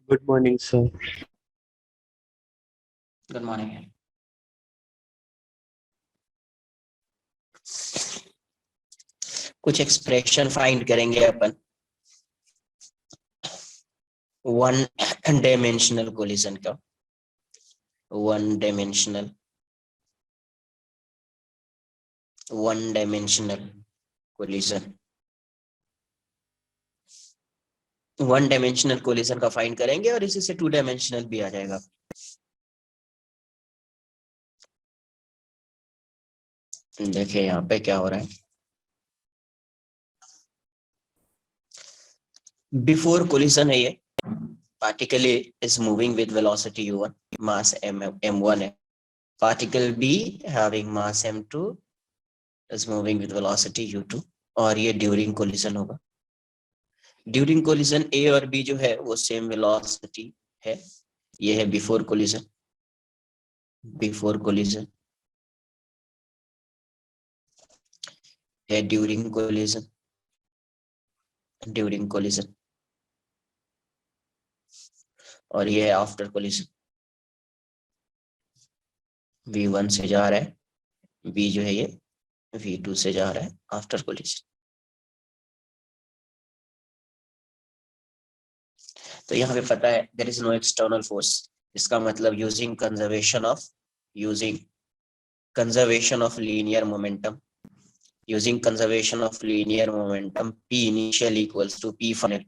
Good morning, sir. Good morning. कुछ expression find करेंगे अपन one dimensional collision का। One dimensional collision one dimensional collision का find करेंगे और इसी से टू डायमेंशनल भी आ जाएगा। देखिए यहाँ पे क्या हो रहा है। बिफोर कोलिजन है ये। Particle A is moving with velocity u1, mass m1 है। Particle B having mass m2 is moving with velocity u2 और ये ड्यूरिंग कोलिजन होगा। ड्यूरिंग कोलिजन A और B जो है वो सेम वेलोसिटी है। ये है बिफोर कोलिजन। बिफोर कोलिजन है ड्यूरिंग कोलिजन। ड्यूरिंग कोलिजन और ये है आफ्टर कोलिजन। V1 से जा रहा है, B जो है ये V2 से जा रहा है आफ्टर कोलिजन। तो यहाँ पे पता है there is no external force. इसका मतलब using conservation of linear momentum using conservation of linear momentum P initial equals to P final.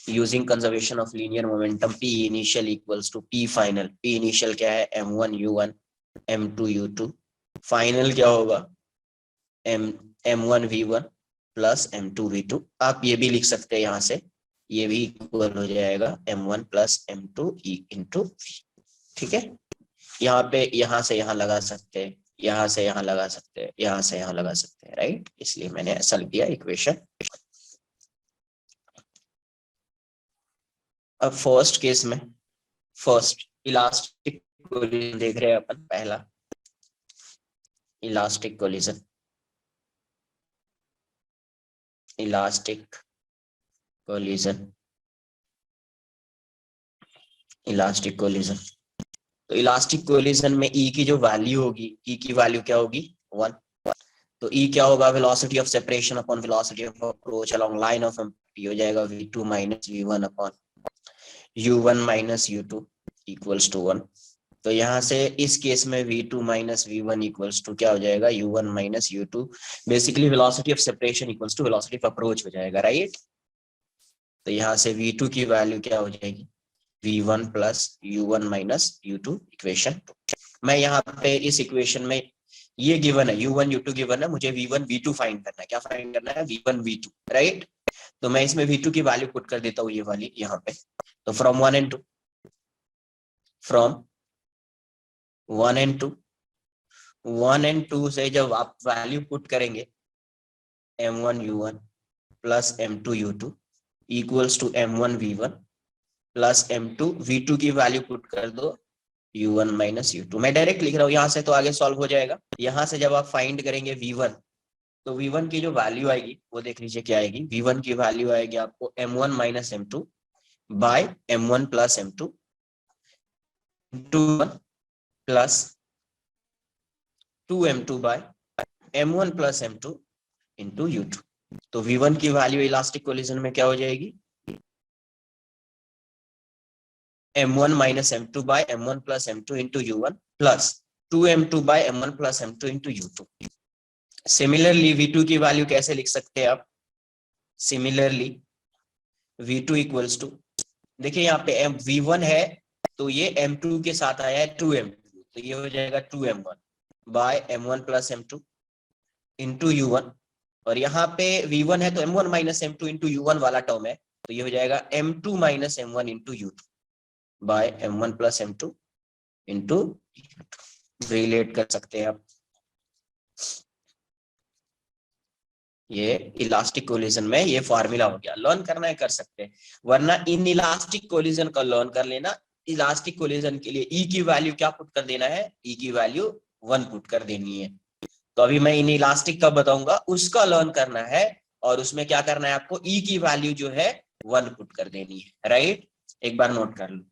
Using conservation of linear momentum P initial equals to P final. P initial क्या है? M1 U1 M2 U2। Final क्या होगा? M1 V1 plus M2 V2। आप ये भी लिख सकते हैं यहाँ से, ये भी इक्वल हो जाएगा M1 plus M2 into V। ठीक है, यहाँ पे यहाँ से यहाँ लगा सकते हैं, यहाँ से यहाँ लगा सकते हैं, यहाँ से यहाँ लगा सकते हैं, राइट। इसलिए मैंने ऐसा लिख दिया इक्वेशन। अब फर्स्ट केस में फर्स्ट इलास्टिक कोलिजन देख रहे हैं अपन। पहला elastic collision, elastic collision, elastic collision. तो इलास्टिक कोलिजन में E की जो वैल्यू होगी, E की वैल्यू क्या होगी? 1। तो E क्या होगा? Velocity of separation upon velocity of approach along line of impact हो जाएगा V2 minus V1 upon U1 minus U2 equals to 1। तो यहाँ से इस केस में V2 minus V1 equals to क्या हो जाएगा? U1 minus U2। Basically velocity of separation equals to velocity of approach हो जाएगा, राइट। तो यहाँ से V2 की वैल्यू क्या हो जाएगी? V1 plus U1 minus U2 equation. मैं यहाँ पे इस इक्वेशन में ये गिवन है U1 U2 गिवन है, मुझे V1 V2 फाइंड करना है। क्या फाइंड करना है? V1 V2, right. तो मैं इसमें V2 की वैल्यू पुट कर देता हूँ, ये वाली यहाँ पे। तो from 1 and 2, from 1 and 2, 1 and 2 से जब आप वैल्यू पुट करेंगे M1 U1 plus M2 U2 equals to M1 V1 plus M2 V2 की वैल्यू पुट कर दो U1 माइनस U2। मैं डायरेक्ट लिख रहा हूँ यहाँ से, तो आगे सॉल्व हो जाएगा। यहाँ से जब आप फाइंड करेंगे V1, तो V1 की जो वैल्यू आएगी वो देख लीजिए क्या आएगी। V1 की वैल्यू आएगी आपको M1 minus M2 by M1 plus M2 into 1 plus 2M2 by M1 plus M2 into U2। तो V1 की वैल्यू इलास्टिक कोलिजन में क्या हो जाएगी? M1 minus M2 by M1 plus M2 into U1 plus 2M2 by M1 plus M2 into U2। Similarly V2 की value कैसे लिख सकते हैं आप? सिमिलरली V2 इक्वल्स टू, देखिए यहाँ पे V1 है तो ये M2 के साथ आया है 2M2, तो ये हो जाएगा 2M1 by M1 plus M2 into U1। और यहाँ पे V1 है तो M1 minus M2 into U1 वाला टर्म है, तो ये हो जाएगा M2 minus M1 into U2 by M1 plus M2 into relate कर सकते हैं आप। ये इलास्टिक कोलिजन में ये फॉर्मूला हो गया। लर्न करना है कर सकते हैं, वरना इन इलास्टिक कोलिजन का लर्न कर लेना। इलास्टिक कोलिजन के लिए E की वैल्यू क्या पुट कर देना है? E की वैल्यू 1 पुट कर देनी है। तो अभी मैं इन इलास्टिक का बताऊंगा, उसका लर्न करना है और उसमें क्या करना है आपको? E की वैल्यू जो है 1 पुट कर देनी है, राइट। एक बार नोट कर लो।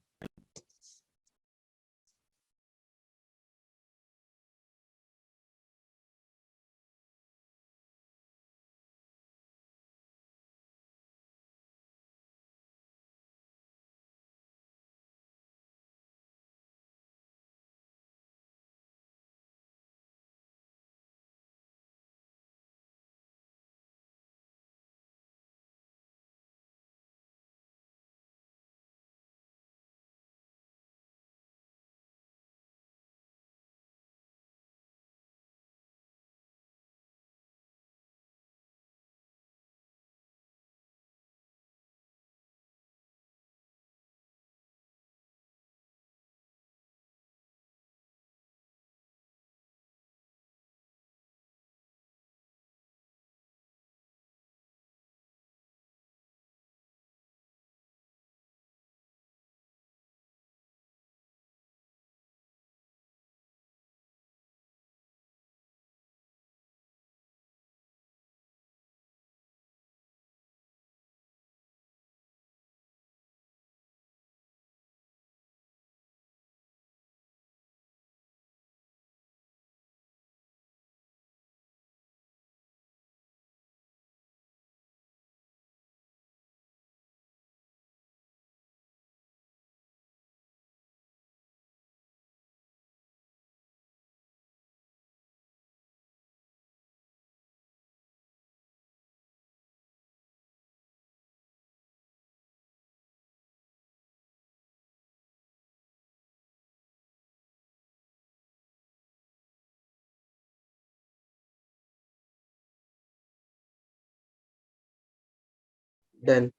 डन।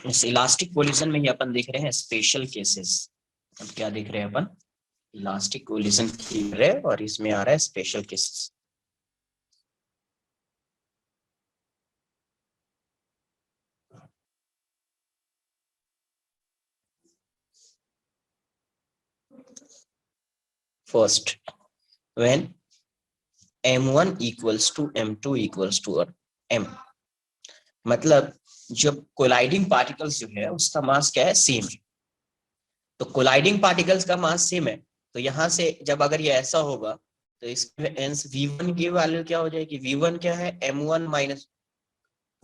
इस इलास्टिक कोलिजन में ही अपन देख रहे हैं स्पेशल केसेस। अब क्या देख रहे हैं अपन? इलास्टिक कोलिजन की रहे और इसमें आ रहा है special cases. First, when m1 equals to m2 equals to m, मतलब जब कोलाइडिंग पार्टिकल्स जो है उसका मास क्या है? सेम। तो कोलाइडिंग पार्टिकल्स का मास सेम है, तो यहां से जब अगर ये ऐसा होगा तो इसमें v1 की वैल्यू क्या हो जाएगी? v1 क्या है? m1 माइनस,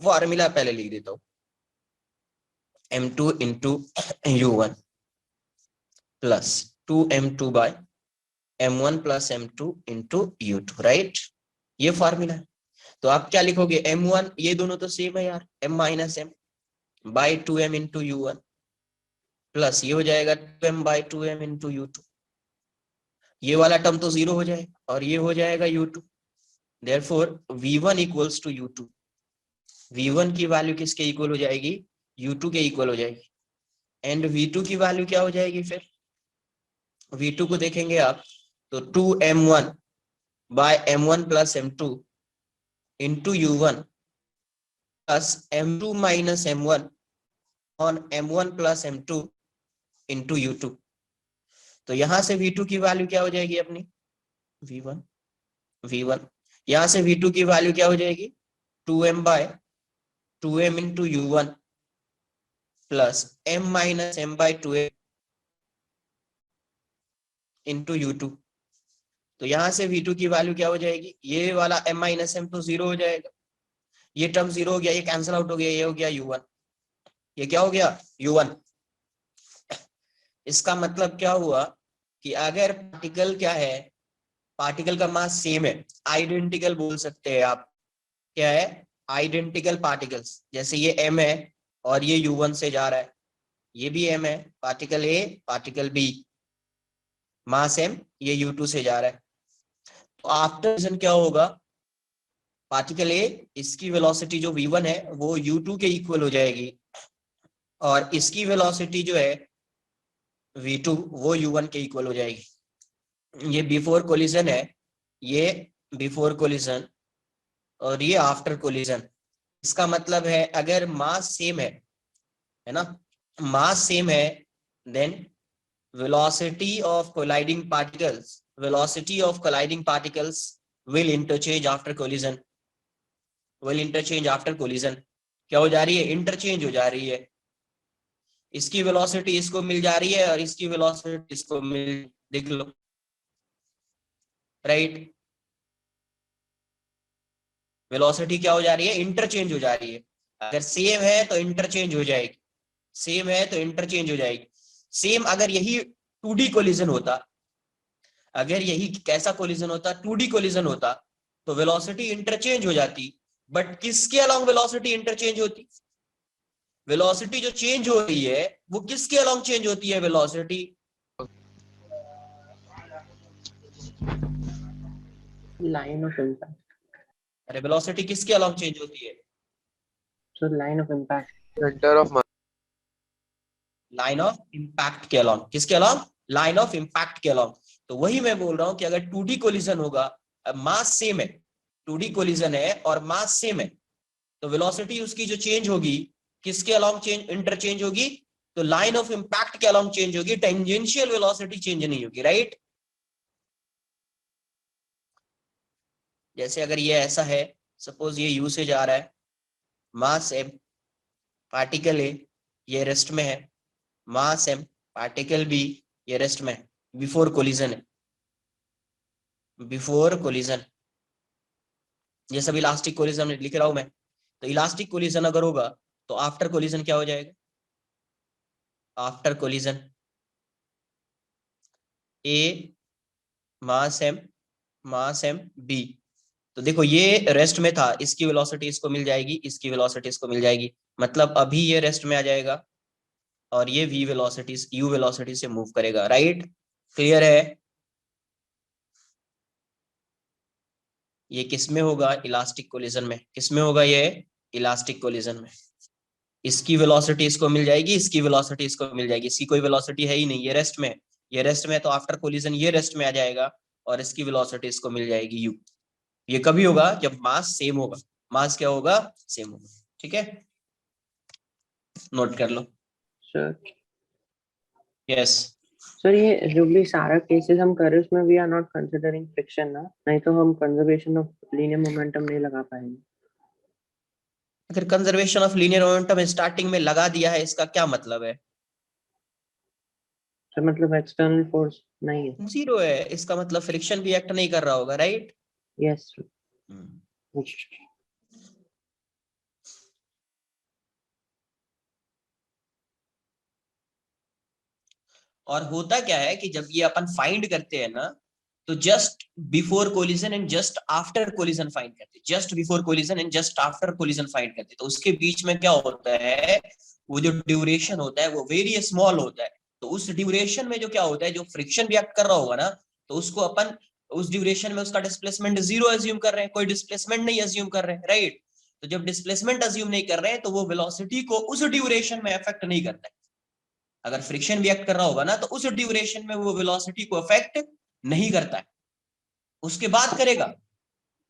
फॉर्मूला पहले लिख देता हूँ, m2 into u1 plus 2m2 by m1 plus m2 into u2, right? ये फॉर्मूला है। तो आप क्या लिखोगे? m1, ये दोनों तो सेम है यार, m minus m by 2m into u1 plus ये हो जाएगा 2m by 2m into u2। ये वाला टर्म तो जीरो हो जाएगा और ये हो जाएगा u2। Therefore v1 equals to u2। v1 की वैल्यू किसके इक्वल हो जाएगी? u2 के इक्वल हो जाएगी। एंड v2 की वैल्यू क्या हो जाएगी? फिर v2 को देखेंगे आप तो 2m1 by m1 plus m2 into u1 plus m2 minus m1 on m1 plus m2 into u2। तो यहां से v2 की वैल्यू क्या हो जाएगी अपनी? v1 यहां से v2 की वैल्यू क्या हो जाएगी? 2m by 2m into u1 plus m minus m by 2m into u2। तो यहां से v2 की वैल्यू क्या हो जाएगी? ये वाला m माइनस m तो जीरो हो जाएगा, ये टर्म जीरो हो गया, ये कैंसिल आउट हो गया, ये हो गया u1। ये क्या हो गया? u1। इसका मतलब क्या हुआ कि अगर पार्टिकल क्या है, पार्टिकल का मास सेम है, आइडेंटिकल बोल सकते हैं आप। क्या है? Identical particles. जैसे ये m है और ये u1 से जा रहा है, ये भी m है, particle A particle B, mass m, ये u2 से जा रहा है। तो आफ्टर डिवीजन क्या होगा? पार्टिकल A, इसकी वेलोसिटी जो v1 है वो u2 के इक्वल हो जाएगी और इसकी वेलोसिटी जो है v2 वो u1 के इक्वल हो जाएगी। ये बिफोर कोलिजन है, ये बिफोर कोलिजन और ये आफ्टर कोलिजन। इसका मतलब है अगर मास सेम है ना, मास सेम है, then velocity of colliding particles will interchange after collision, क्या हो जा रही है, इंटरचेंज हो जा रही है। इसकी वेलोसिटी इसको मिल जा रही है और इसकी वेलोसिटी इसको मिल, देख लो, राइट। वेलोसिटी क्या हो जा रही है, इंटरचेंज हो जा रही है। अगर सेम है तो इंटरचेंज हो जाएगी, सेम है तो इंटरचेंज हो जाएगी। सेम अगर यही 2D कोलिजन होता, अगर यही कैसा कोलिजन होता, 2D कोलिजन होता, तो वेलोसिटी इंटरचेंज हो जाती। बट किसके अलोंग वेलोसिटी इंटरचेंज होती, वेलोसिटी जो चेंज हो रही है वो किसके अलोंग चेंज होती है वेलोसिटी, line of impact. अरे वेलोसिटी किसके अलोंग चेंज होती है, So line of impact. Center of mass. Line of impact के अलोंग, किसके अलोंग, लाइन ऑफ इंपैक्ट के अलोंग। तो वही मैं बोल रहा हूं कि अगर 2D कोलिजन होगा, मास सेम है, 2D कोलिजन है और मास सेम है, तो वेलोसिटी उसकी जो चेंज होगी किसके अलोंग चेंज, इंटरचेंज होगी, तो लाइन ऑफ इंपैक्ट के अलोंग चेंज होगी, टेंजेंशियल वेलोसिटी चेंज नहीं होगी, राइट। जैसे अगर ये ऐसा है, सपोज ये यू से जा रहा है, मास एम, पार्टिकल ए ये रेस्ट में है, मास एम, पार्टिकल बी ये रेस्ट में है, बिफोर कोलिजन है, बिफोर कोलिजन। ये सब इलास्टिक कोलिजन लिख रहा हूं मैं। तो इलास्टिक कोलिजन अगर होगा तो आफ्टर कोलिजन क्या हो जाएगा, आफ्टर कोलिजन ए मास एम बी, तो देखो ये रेस्ट में था, इसकी वेलोसिटी इसको मिल जाएगी, इसकी वेलोसिटी इसको मिल जाएगी, मतलब अभी ये रेस्ट में आ जाएगा और ये वी वेलोसिटी यू वेलोसिटी से मूव करेगा, राइट। क्लियर है। ये किस में होगा, इलास्टिक कोलिजन में, किस में होगा ये, इलास्टिक कोलिजन में। इसकी वेलोसिटी इसको मिल जाएगी, इसकी वेलोसिटी इसको मिल जाएगी, इसकी कोई वेलोसिटी है ही नहीं, ये रेस्ट में, ये रेस्ट में, तो आफ्टर कोलिजन ये रेस्ट में आ जाएगा और इसकी वेलोसिटी इसको मिल जाएगी यू। ये कभी होगा जब मास सेम होगा, मास क्या होगा, सेम होगा, ठीक है, नोट कर लो। Sir. यस। सर ये जो भी सारा केसेस हम कर रहे हैं उसमें we are not considering friction ना, नहीं तो हम कंजर्वेशन ऑफ लीनियर मोमेंटम नहीं लगा पाएंगे। अगर conservation of linear momentum starting में लगा दिया है, इसका क्या मतलब है, सर मतलब एक्सटर्नल फोर्स नहीं है। जीरो है, इसका मतलब फ्रिक्शन भी एक्ट नहीं कर रहा होगा, राइट। यस। और होता क्या है कि जब ये अपन फाइंड करते हैं ना, तो just before collision and just after collision find करते हैं, just before collision and just after collision find करते हैं, तो उसके बीच में क्या होता है, वो जो ड्यूरेशन होता है वो वेरी स्मॉल होता है। तो उस ड्यूरेशन में जो क्या होता है, जो फ्रिक्शन रिएक्ट कर रहा होगा ना, तो उसको अपन उस ड्यूरेशन में उसका डिस्प्लेसमेंट जीरो एज्यूम कर रहे हैं, कोई डिस्प्लेसमेंट नहीं एज्यूम कर रहे हैं, राइट। तो जब डिस्प्लेसमेंट एज्यूम नहीं कर रहे हैं तो वो वेलोसिटी को उस ड्यूरेशन में अफेक्ट नहीं करता है। अगर फ्रिक्शन रिएक्ट कर रहा होगा ना, तो उस ड्यूरेशन में वो वेलोसिटी को अफेक्ट नहीं करता है, उसके बाद करेगा,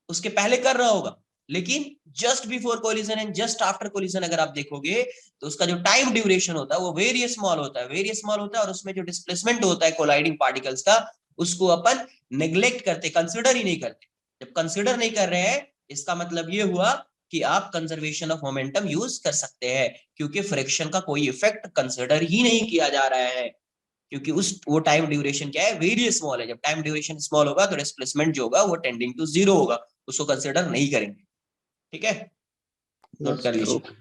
उसके पहले कर रहा होगा। लेकिन just before collision and just after collision अगर आप देखोगे, तो उसका जो टाइम ड्यूरेशन होता है वो वेरी स्मॉल होता है, वेरी स्मॉल होता है, और उसमें जो डिस्प्लेसमेंट होता है कोलाइडिंग पार्टिकल्स का, उसको अपन नेग्लेक्ट करते, कंसिडर ही नहीं करते। जब कंसिडर नहीं कर रहे हैं, इसका मतलब ये हुआ कि आप कंजर्वेशन ऑफ मोमेंटम यूज कर सकते हैं, क्योंकि फ्रिक्शन का कोई इफेक्ट कंसिडर ही नहीं किया जा रहा है, क्योंकि उस वो टाइम ड्यूरेशन क्या है, वेरी स्मॉल है। जब टाइम ड्यूरेशन स्मॉल होगा तो डिस्प्लेसमेंट जो होगा वो टेंडिंग टू जीरो होगा, उसको कंसिडर नहीं करेंगे, ठीक है, नोट कर लीजिए। Okay.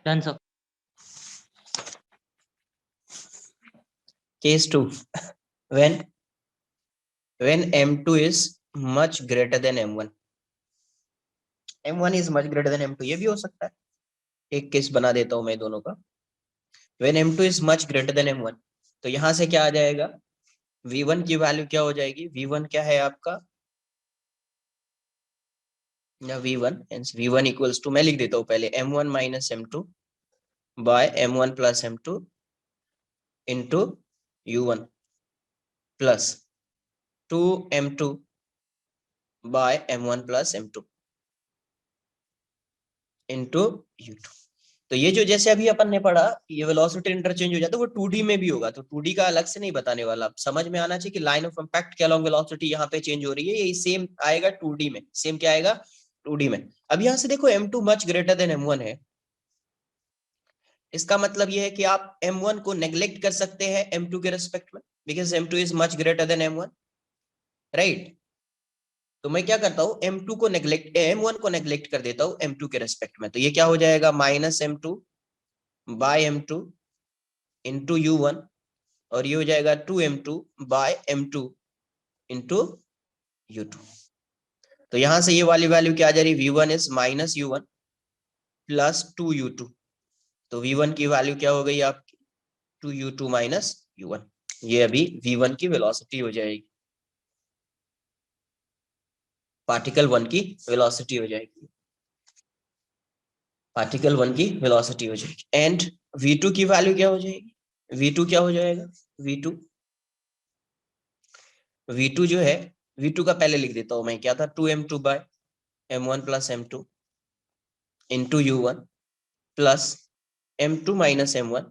Done sir. Case 2. When M2 is much greater than M1. M1 is much greater than M2. ये भी हो सकता है, एक केस बना देता हूं मैं दोनों का। When M2 is much greater than M1, तो यहां से क्या आ जाएगा, V1 की वैल्यू क्या हो जाएगी, V1 क्या है आपका, या V1 V1 इक्वल्स टू, मैं लिख देता हूं पहले M1 minus M2 by M1 plus M2 into U1 plus 2M2 by M1 plus M2 into U2। तो ये जो जैसे अभी अपन ने पढ़ा ये वेलोसिटी इंटरचेंज हो जाता है, वो 2D में भी होगा, तो 2D का अलग से नहीं बताने वाला, समझ में आना चाहिए कि लाइन ऑफ इंपैक्ट के अलोंग वेलोसिटी यहाँ पे चेंज हो रही है, ये सेम आएगा 2D में, सेम क्या आएगा 2D में। अब यहाँ से देखो M2 much greater than M1 है, इसका मतलब ये है कि आप M1 को नेग्लेक्ट कर सकते हैं M2 के रेस्पेक्ट में, because M2 is much greater than M1, right. तो मैं क्या करता हूँ M2 को नेग्लेक्ट, M1 को नेग्लेक्ट कर देता हूँ M2 के रेस्पेक्ट में, तो ये क्या हो जाएगा minus M2 bye M2 into U1, और ये हो जाएगा 2M2 bye M2 into U2। तो यहां से ये वाली वैल्यू क्या आ जा रही, V1 is minus U1 plus 2U2, तो V1 की वैल्यू क्या हो गई आपकी 2U2 माइनस U1, ये अभी V1 की वेलोसिटी हो जाएगी, पार्टिकल 1 की वेलोसिटी हो जाएगी, पार्टिकल 1 की वेलोसिटी हो जाएगी। एंड V2 की वैल्यू क्या हो जाएगी, V2 क्या हो जाएगा, V2 जो है, V2 का पहले लिख देता हूं मैं, क्या था 2M2 by M1 plus M2 into U1 plus M2 minus M1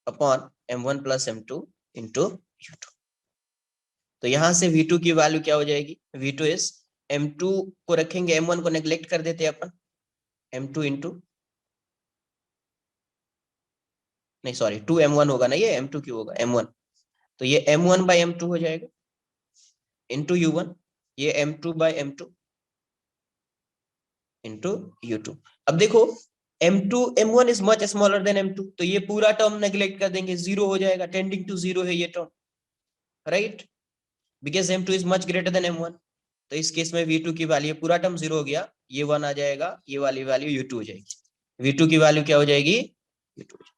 upon M1 plus M2 into U2। तो यहां से V2 की वैल्यू क्या हो जाएगी, V2 इज M2 को रखेंगे, M1 को नेग्लेक्ट कर देते हैं अपन, M2 इंटू, नहीं सॉरी 2M1 होगा ना, ये M2 क्यों होगा M1, तो ये M1 बाय M2 हो जाएगा इंटू U1, ये M2 bye M2 into U2। अब देखो M1 is much smaller than M2, तो ये पूरा टर्म नेग्लेक्ट कर देंगे, जीरो हो जाएगा, टेंडिंग टू जीरो है ये term, right, because M2 is much greater than M1। तो इस केस में V2 की वैल्यू, पूरा टर्म जीरो हो गया, ये 1 आ जाएगा, ये वाली वैल्यू U2 हो जाएगी, V2 की वैल्यू क्या हो जाएगी U2 हो जाएगी।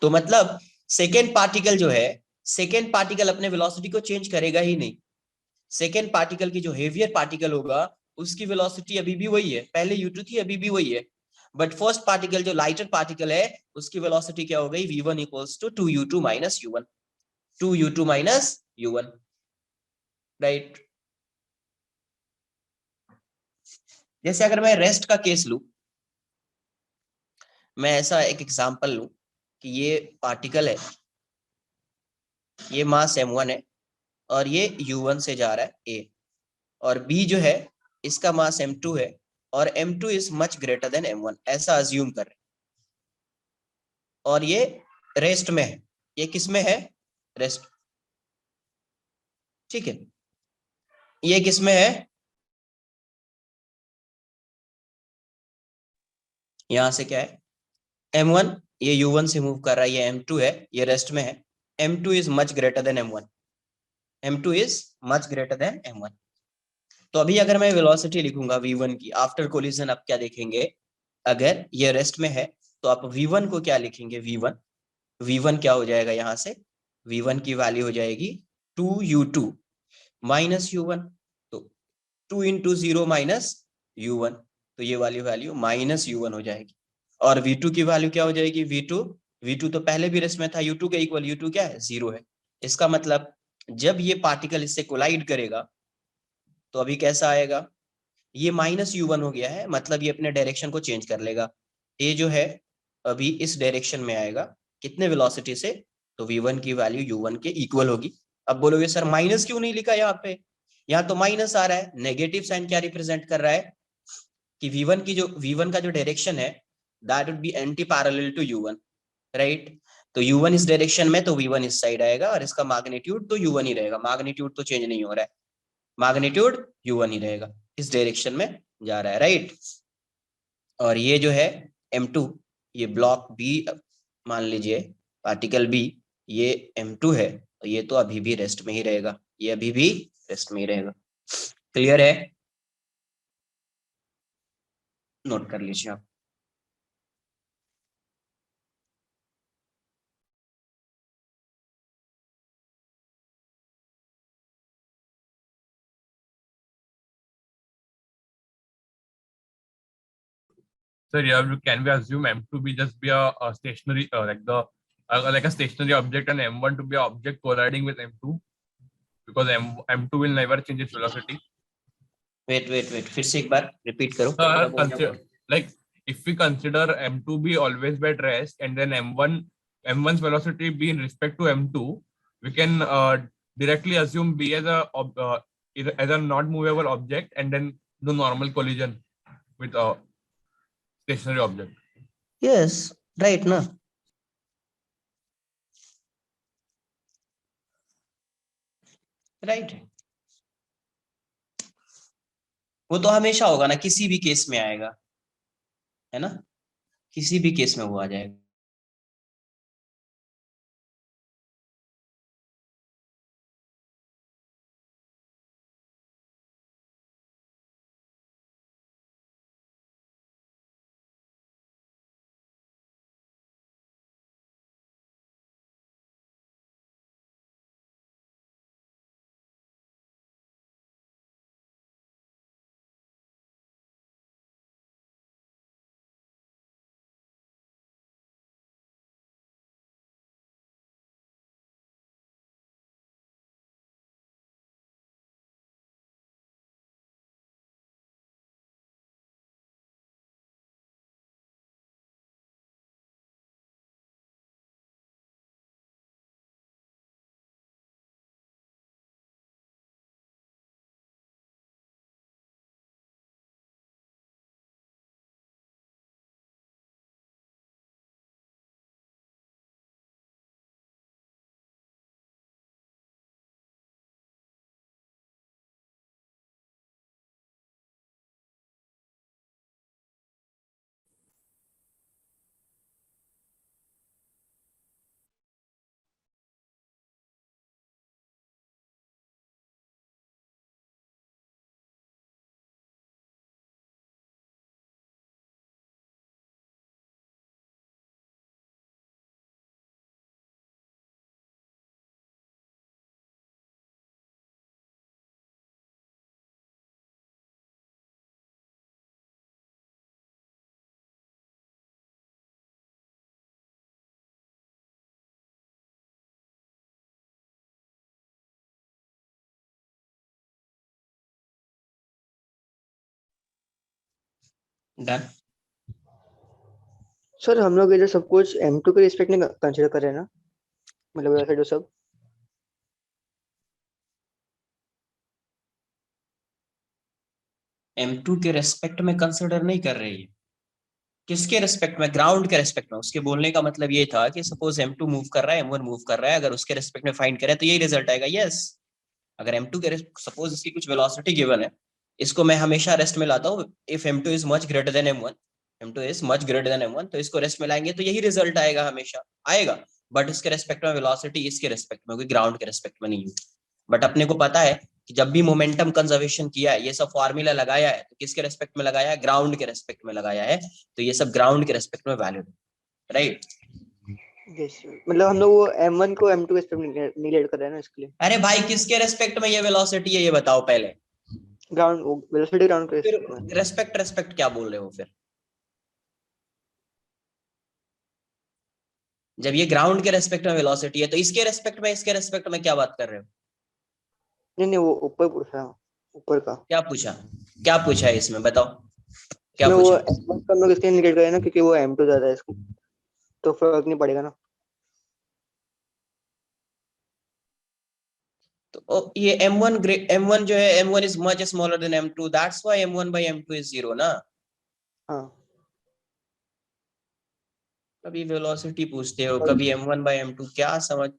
तो मतलब सेकेंड पार्टिकल जो है, सेकेंड पार्टिकल अपने वेलोसिटी को चेंज करेगा ही नहीं, सेकेंड पार्टिकल की जो हेवियर पार्टिकल होगा उसकी वेलोसिटी अभी भी वही है, पहले U2 थी अभी भी वही है, बट फर्स्ट पार्टिकल जो लाइटर पार्टिकल है उसकी वेलोसिटी क्या हो गई, V1 equals to 2U2 minus U1, 2U2 minus U1, right. जैसे अगर मैं रेस्ट का केस लूं, मैं ऐसा एक एग्जांपल लूं कि ये पार्टिकल है, ये मास M1 है और ये U1 से जा रहा है A, और B जो है इसका मास M2 है और M2 is much greater than M1, ऐसा अज्यूम कर रहे हैं, और ये रेस्ट में है, ये किस में है, रेस्ट, ठीक है, ये किस में है, यहां से क्या है M1, ये U1 से मूव कर रहा है, ये M2 है, ये रेस्ट में है, M2 is much greater than M1, M2 is much greater than M1। तो अभी अगर मैं वेलोसिटी लिखूंगा V1 की आफ्टर कोलिजन, अब क्या देखेंगे, अगर ये रेस्ट में है तो आप V1 को क्या लिखेंगे, V1 क्या हो जाएगा, यहां से V1 की वैल्यू हो जाएगी 2U2 माइनस U1, तो 2 इंटू 0 माइनस U1, तो ये वाली वैल्यू माइनस U1 हो जाएगी, और V2 की वैल्यू क्या हो जाएगी, V2 तो पहले भी रेस्ट में था, U2 के इक्वल, U2 क्या है 0 है, इसका मतलब जब ये पार्टिकल इससे कोलाइड करेगा तो अभी कैसा आएगा, ये माइनस U1 हो गया है, मतलब ये अपने डायरेक्शन को चेंज कर लेगा, ये जो है अभी इस डायरेक्शन में आएगा, कितने वेलोसिटी से, तो V1 की वैल्यू U1 के इक्वल होगी। अब बोलोगे सर माइनस क्यों नहीं लिखा यहाँ पे, यहाँ तो माइनस आ रहा है, नेगेटिव साइन क्या रिप्रेजेंट कर रहा है कि V1 का जो डायरेक्शन है that would be anti parallel to U1, right. तो U1 इस डायरेक्शन में, तो V1 इस साइड आएगा, और इसका मैग्नीट्यूड तो U1 ही रहेगा, मैग्नीट्यूड तो चेंज नहीं हो रहा है, मैग्नीट्यूड U1 ही रहेगा, इस डायरेक्शन में जा रहा है, राइट। और ये जो है m2, ये ब्लॉक बी मान लीजिए, पार्टिकल बी, ये m2 है, तो ये तो अभी भी रेस्ट में ही रहेगा, ये अभी भी रेस्ट में ही रहेगा। क्लियर है? नोट कर लीजिए आप। Sir, yeah, can we assume M2 be just be a stationary, like a stationary object, and M1 to be an object colliding with M2, because M2 will never change its velocity. Wait फिर से एक बार repeat करो। Like if we consider M2 be always be at rest, and then M1's velocity be in respect to M2, we can directly assume B as as a not movable object, and then do normal collision with a stationary object. Yes, right ना? Right, वो तो हमेशा होगा ना, किसी भी case में आएगा, है ना? किसी भी केस में वो आ जाएगा। डन। सर हम लोग इधर सब कुछ M2 के रिस्पेक्ट में कंसीडर कर रहे हैं ना, मतलब वैसे जो सब m2 के रेस्पेक्ट में कंसिडर नहीं कर रही है। किसके रेस्पेक्ट में? ग्राउंड के रेस्पेक्ट में। उसके बोलने का मतलब ये था कि सपोज m2 मूव कर रहा है, m1 मूव कर रहा है, अगर उसके रेस्पेक्ट में फाइंड करें तो यही रिजल्ट आएगा। यस, अगर m2 के सपोज इसकी कुछ वेलोसिटी गिवन है, इसको मैं हमेशा रेस्ट में लाता हूँ। If m2 is much greater than m1, m2 is much greater than m1, तो इसको रेस्ट में लाएंगे तो यही रिजल्ट आएगा, हमेशा आएगा। बट इसके रेस्पेक्ट में वेलोसिटी इसके रेस्पेक्ट में होगी, ग्राउंड के रेस्पेक्ट में नहीं होगी। बट अपने को पता है कि जब भी मोमेंटम कंजर्वेशन किया है, ये सब फॉर्मूला लगाया है, तो किसके रेस्पेक्ट में लगाया है? ग्राउंड के रेस्पेक्ट में लगाया है। तो ये सब ग्राउंड के रेस्पेक्ट में वैलिड है, राइट? यस, मतलब हम लोग वो M1 को M2 के रिस्पेक्ट में नहीं लेट कर रहे हैं ना, इसके लिए। अरे भाई, किसके रेस्पेक्ट में ये वेलोसिटी है, ये बताओ पहले। ग्राउंड, वेलोसिटी ग्राउंड के फिर रिस्पेक्ट में। रेस्पेक्ट क्या बोल रहे हो फिर? जब ये ग्राउंड के रेस्पेक्ट में वेलोसिटी है, तो इसके रेस्पेक्ट में, इसके रेस्पेक्ट में क्या बात कर रहे हो? नहीं वो ऊपर पूछा, ऊपर का। क्या पूछा है इसमें, बताओ क्या वो पूछा? M1 को हम लोग इसलिए निगेट कर रहे हैं ना क्योंकि वो M2 ज्यादा है, इसको तो फर्क नहीं पड़ेगा ना। तो ये M1 जो है, M1 is much smaller than M2, that's why M1 by M2 is 0 ना। हाँ, कभी वेलोसिटी पूछते हो, कभी M1 by M2, क्या समझ।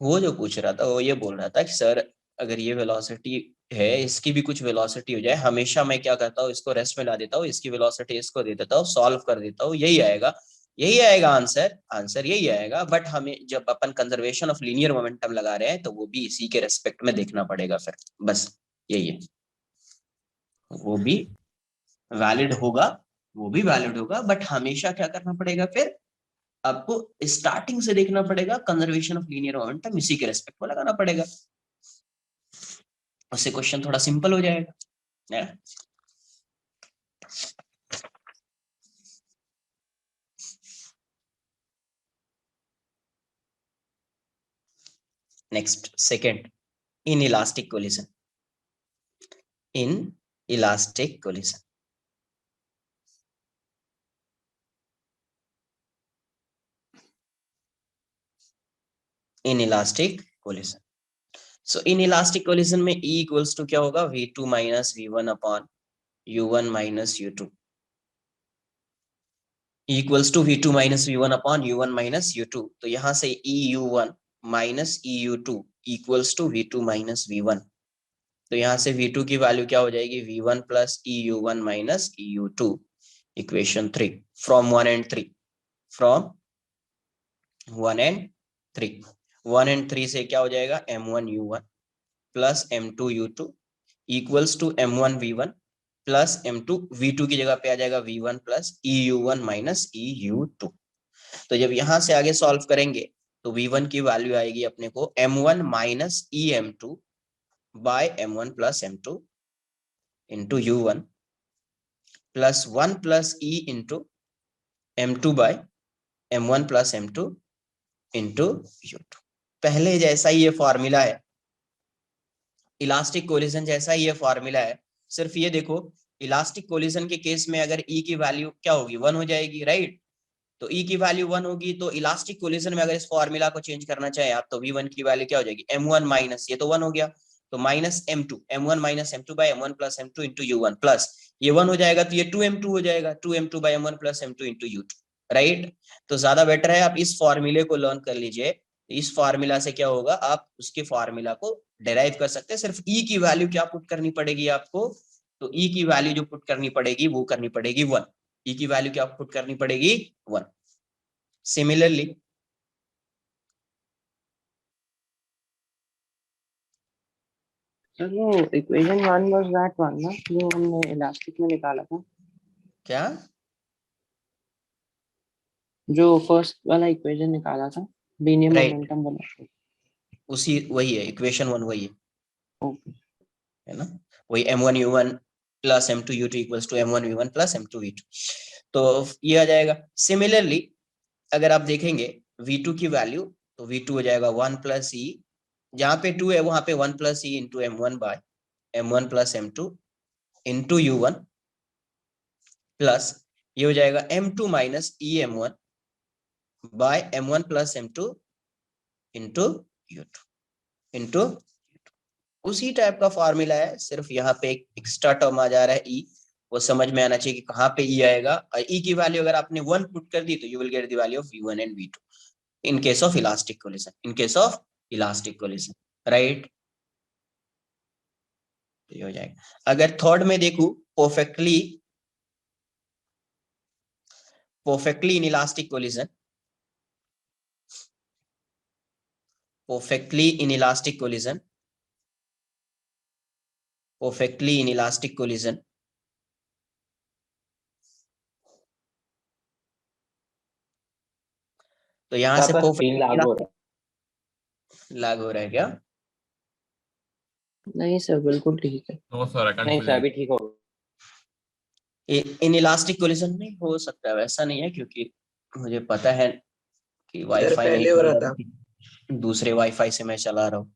वो जो पूछ रहा था वो ये बोल रहा था कि सर, अगर ये वेलोसिटी है इसकी भी कुछ वेलोसिटी हो जाए, हमेशा मैं क्या करता हूँ, इसको रेस्ट में ला देता हूँ, इसकी वेलोसिटी इसको दे देता हूँ, सॉल्व कर देता हूँ, यही आएगा आंसर यही आएगा। बट हमें जब अपन कंजर्वेशन ऑफ लीनियर मोमेंटम लगा रहे हैं तो वो भी इसी के रेस्पेक्ट में देखना पड़ेगा फिर, बस यही है। वो भी वैलिड होगा बट हमेशा क्या करना पड़ेगा, फिर आपको स्टार्टिंग से देखना पड़ेगा, कंजर्वेशन ऑफ लीनियर मोमेंटम इसी के रेस्पेक्ट में लगाना पड़ेगा, उससे क्वेश्चन थोड़ा सिंपल हो जाएगा। Next second, in elastic collision. In elastic collision, so in elastic collision में E equals to क्या होगा, V2 minus V1 upon U1 minus U2, E equals to V2 minus V1 upon U1 minus U2। तो यहां से EU1 minus EU2 equals to V2 minus V1। तो यहाँ से V2 की वैल्यू क्या हो जाएगी, V1 plus EU1 minus EU2, equation 3 from 1 and 3, from 1 and 3, 1 and 3 से क्या हो जाएगा, M1 U1 plus M2 U2 equals to M1 V1 plus M2 V2 की जगह पे आ जाएगा V1 plus EU1 minus EU2। तो जब यहां से आगे सॉल्व करेंगे तो V1 की वैल्यू आएगी अपने को M1 minus EM2 by M1 plus M2 into U1 plus 1 plus E into M2 by M1 plus M2 into U2। पहले जैसा ही ये फॉर्मूला है, इलास्टिक कोलिजन जैसा ही ये फॉर्मूला है, सिर्फ ये देखो इलास्टिक कोलिजन के केस में अगर E की वैल्यू क्या होगी, 1 हो जाएगी, राइट। तो E की वैल्यू 1 होगी, तो इलास्टिक कोलिजन में अगर इस फॉर्मूला को चेंज करना चाहे आप तो V1 की वैल्यू क्या हो जाएगी, M1 माइनस, ये तो 1 हो गया, तो minus M2, M1 minus M2 by M1 plus M2 into U1 plus ये 1 हो जाएगा तो ये 2M2 हो जाएगा, 2M2 by M1 plus M2 into U2, right. तो ज्यादा बेटर है आप इस फॉर्मूले को लर्न कर लीजिए, इस फॉर्मूला से क्या होगा, आप उसके फॉर्मूला को डिराइव कर सकते हैं। सिर्फ E की वैल्यू क्या पुट करनी पड़ेगी आपको, तो E की वैल्यू जो पुट करनी पड़ेगी वो करनी पड़ेगी 1, E की वैल्यू क्या पुट करनी पड़ेगी 1। सिमिलरली सर वो इक्वेशन 1 वाज दैट वन ना जो हमने इलास्टिक में निकाला था, क्या, जो फर्स्ट वाला इक्वेशन निकाला था लीनियर राइट, मोमेंटम वाला। उसी वही है इक्वेशन 1 वही है, ओके है ना, वही M1 U1 plus M2 U2 equals to M1 V1 plus M2 V2, तो ये आ जाएगा। सिमिलरली अगर आप देखेंगे V2 की वैल्यू तो V2 हो जाएगा 1 प्लस E, जहां पे 2 है वहां पे 1 plus E into M1 by M1 plus M2 into U1 plus ये हो जाएगा M2 minus E M1 by M1 plus M2 into U2 into उसी टाइप का फॉर्मूला है, सिर्फ यहाँ पे एक एक्स्ट्रा टर्म आ जा रहा है E, वो समझ में आना चाहिए कि कहाँ पे E आएगा, और E की वैल्यू अगर आपने 1 पुट कर दी तो you will get the value of V1 and V2 in case of elastic collision, in case of elastic collision, right. ये हो जाएगा। अगर थर्ड में देखूं, perfectly inelastic collision, perfectly in elastic collision, perfectly in elastic collision, तो यहां से screen lag हो रहा है। लैग हो रहा है क्या, नहीं सर बिल्कुल ठीक है। No, sir, I can't नहीं feel सर it. अभी ठीक हो गया। इन इलास्टिक कोलिजन में हो सकता है, वैसा नहीं है क्योंकि मुझे पता है कि वाईफाई नहीं चल रहा था, दूसरे वाईफाई से मैं चला रहा हूँ।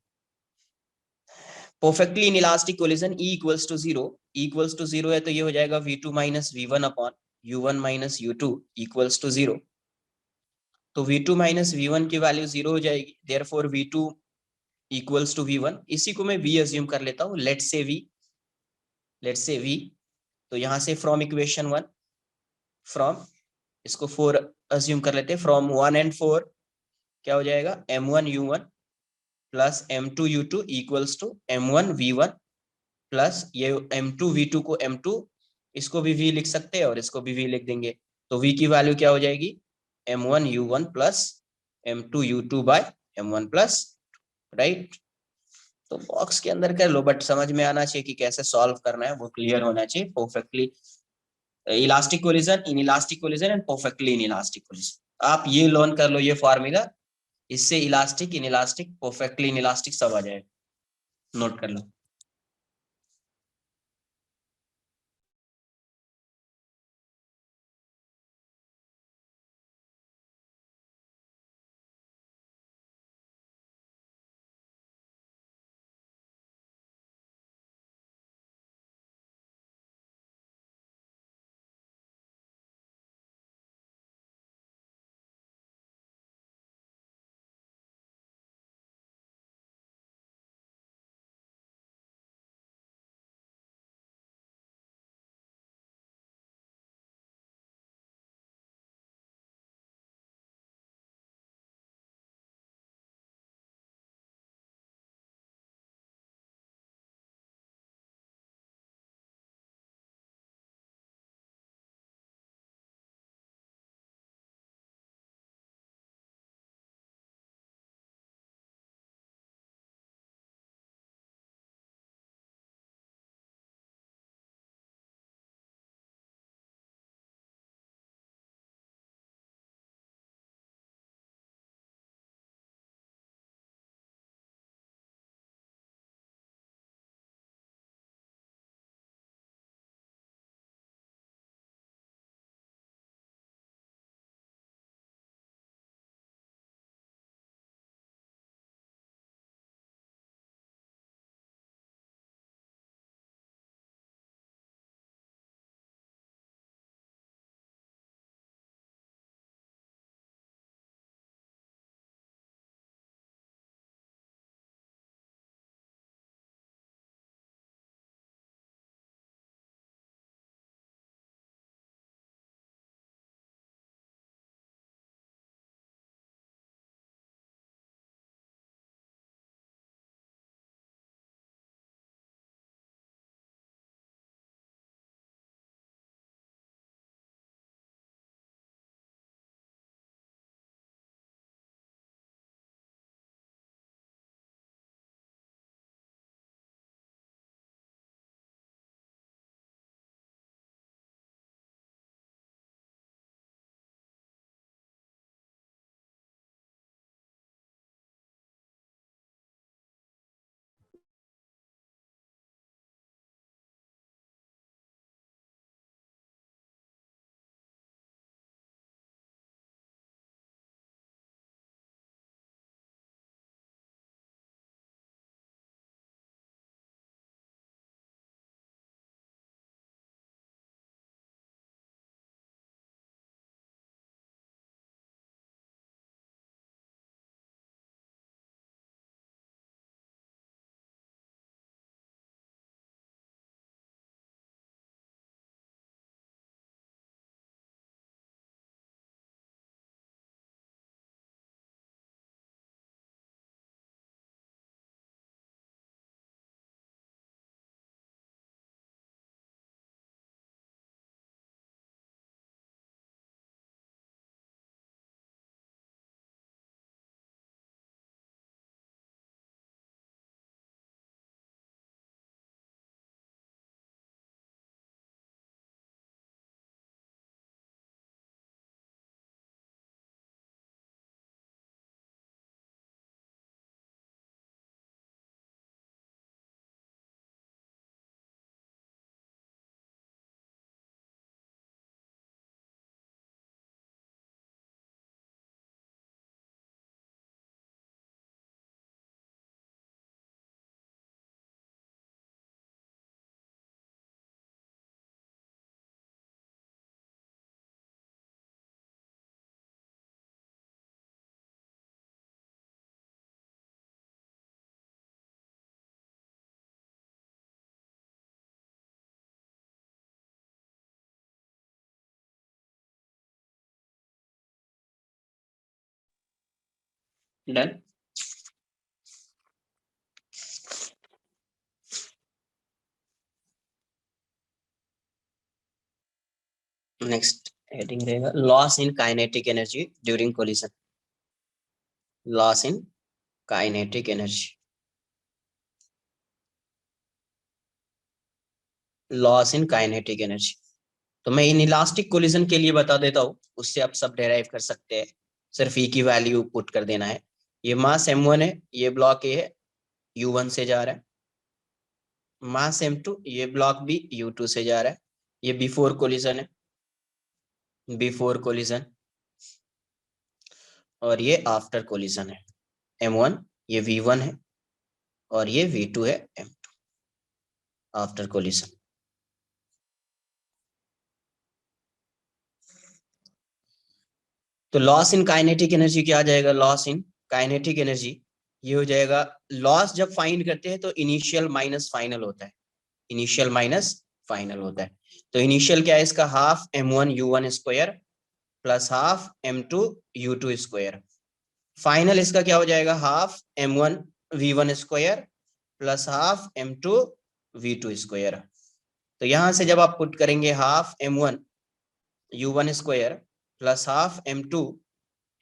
Perfectly inelastic collision E equals to 0, E equals to 0 है तो ये हो जाएगा V2 minus V1 upon U1 minus U2 equals to 0, तो V2 माइनस V1 की वैल्यू 0 हो जाएगी, therefore V2 equals to V1, इसी को मैं V अज्यूम कर लेता हूँ, लेट्स से V, तो यहां से फ्रॉम इक्वेशन 1, फ्रॉम इसको 4 अज्यूम कर लेते हैं, फ्रॉम 1 and 4 क्या हो जाएगा M1 U1 plus M2 U2 equals to M1 V1 plus ये m2 v2 को m2 इसको भी v लिख सकते हैं और इसको भी v लिख देंगे, तो v की वैल्यू क्या हो जाएगी m1u1 plus m2u2 by m1 plus, right. तो बॉक्स के अंदर कर लो, बट समझ में आना चाहिए कि कैसे सॉल्व करना है, वो क्लियर होना चाहिए perfectly. Elastic collision, in elastic collision and perfectly inelastic collision, आप ये लर्न कर लो ये फॉर्मूला, इससे elastic, in elastic, perfectly in elastic सब आ जाएगा, नोट कर लो। डन। नेक्स्ट हेडिंग रहेगा loss in kinetic energy during collision. Loss in kinetic energy, loss in kinetic energy. तो मैं इन इलास्टिक कोलिजन के लिए बता देता हूँ, उससे आप सब डेराइव कर सकते हैं। सिर्फ ई की वैल्यू पुट कर देना है। ये मास m1 है, ये ब्लॉक ए है, u1 से जा रहा है। मास m2, ये ब्लॉक बी u2 से जा रहा है। ये बिफोर कोलिजन है, बिफोर कोलिजन। और ये आफ्टर कोलिजन है। m1 ये v1 है और ये v2 है m2 आफ्टर कोलिजन। तो लॉस इन काइनेटिक एनर्जी क्या आ जाएगा? लॉस इन काइनेटिक एनर्जी ये हो जाएगा, लॉस जब फाइंड करते हैं तो इनिशियल माइनस फाइनल होता है, इनिशियल माइनस फाइनल होता है। तो इनिशियल क्या है इसका? Half m1 u1 square plus half m2 u2 square. Final इसका क्या हो जाएगा? Half m1 v1 square plus half m2 v2 square. तो यहां से जब आप पुट करेंगे half m1 u1 square plus half m2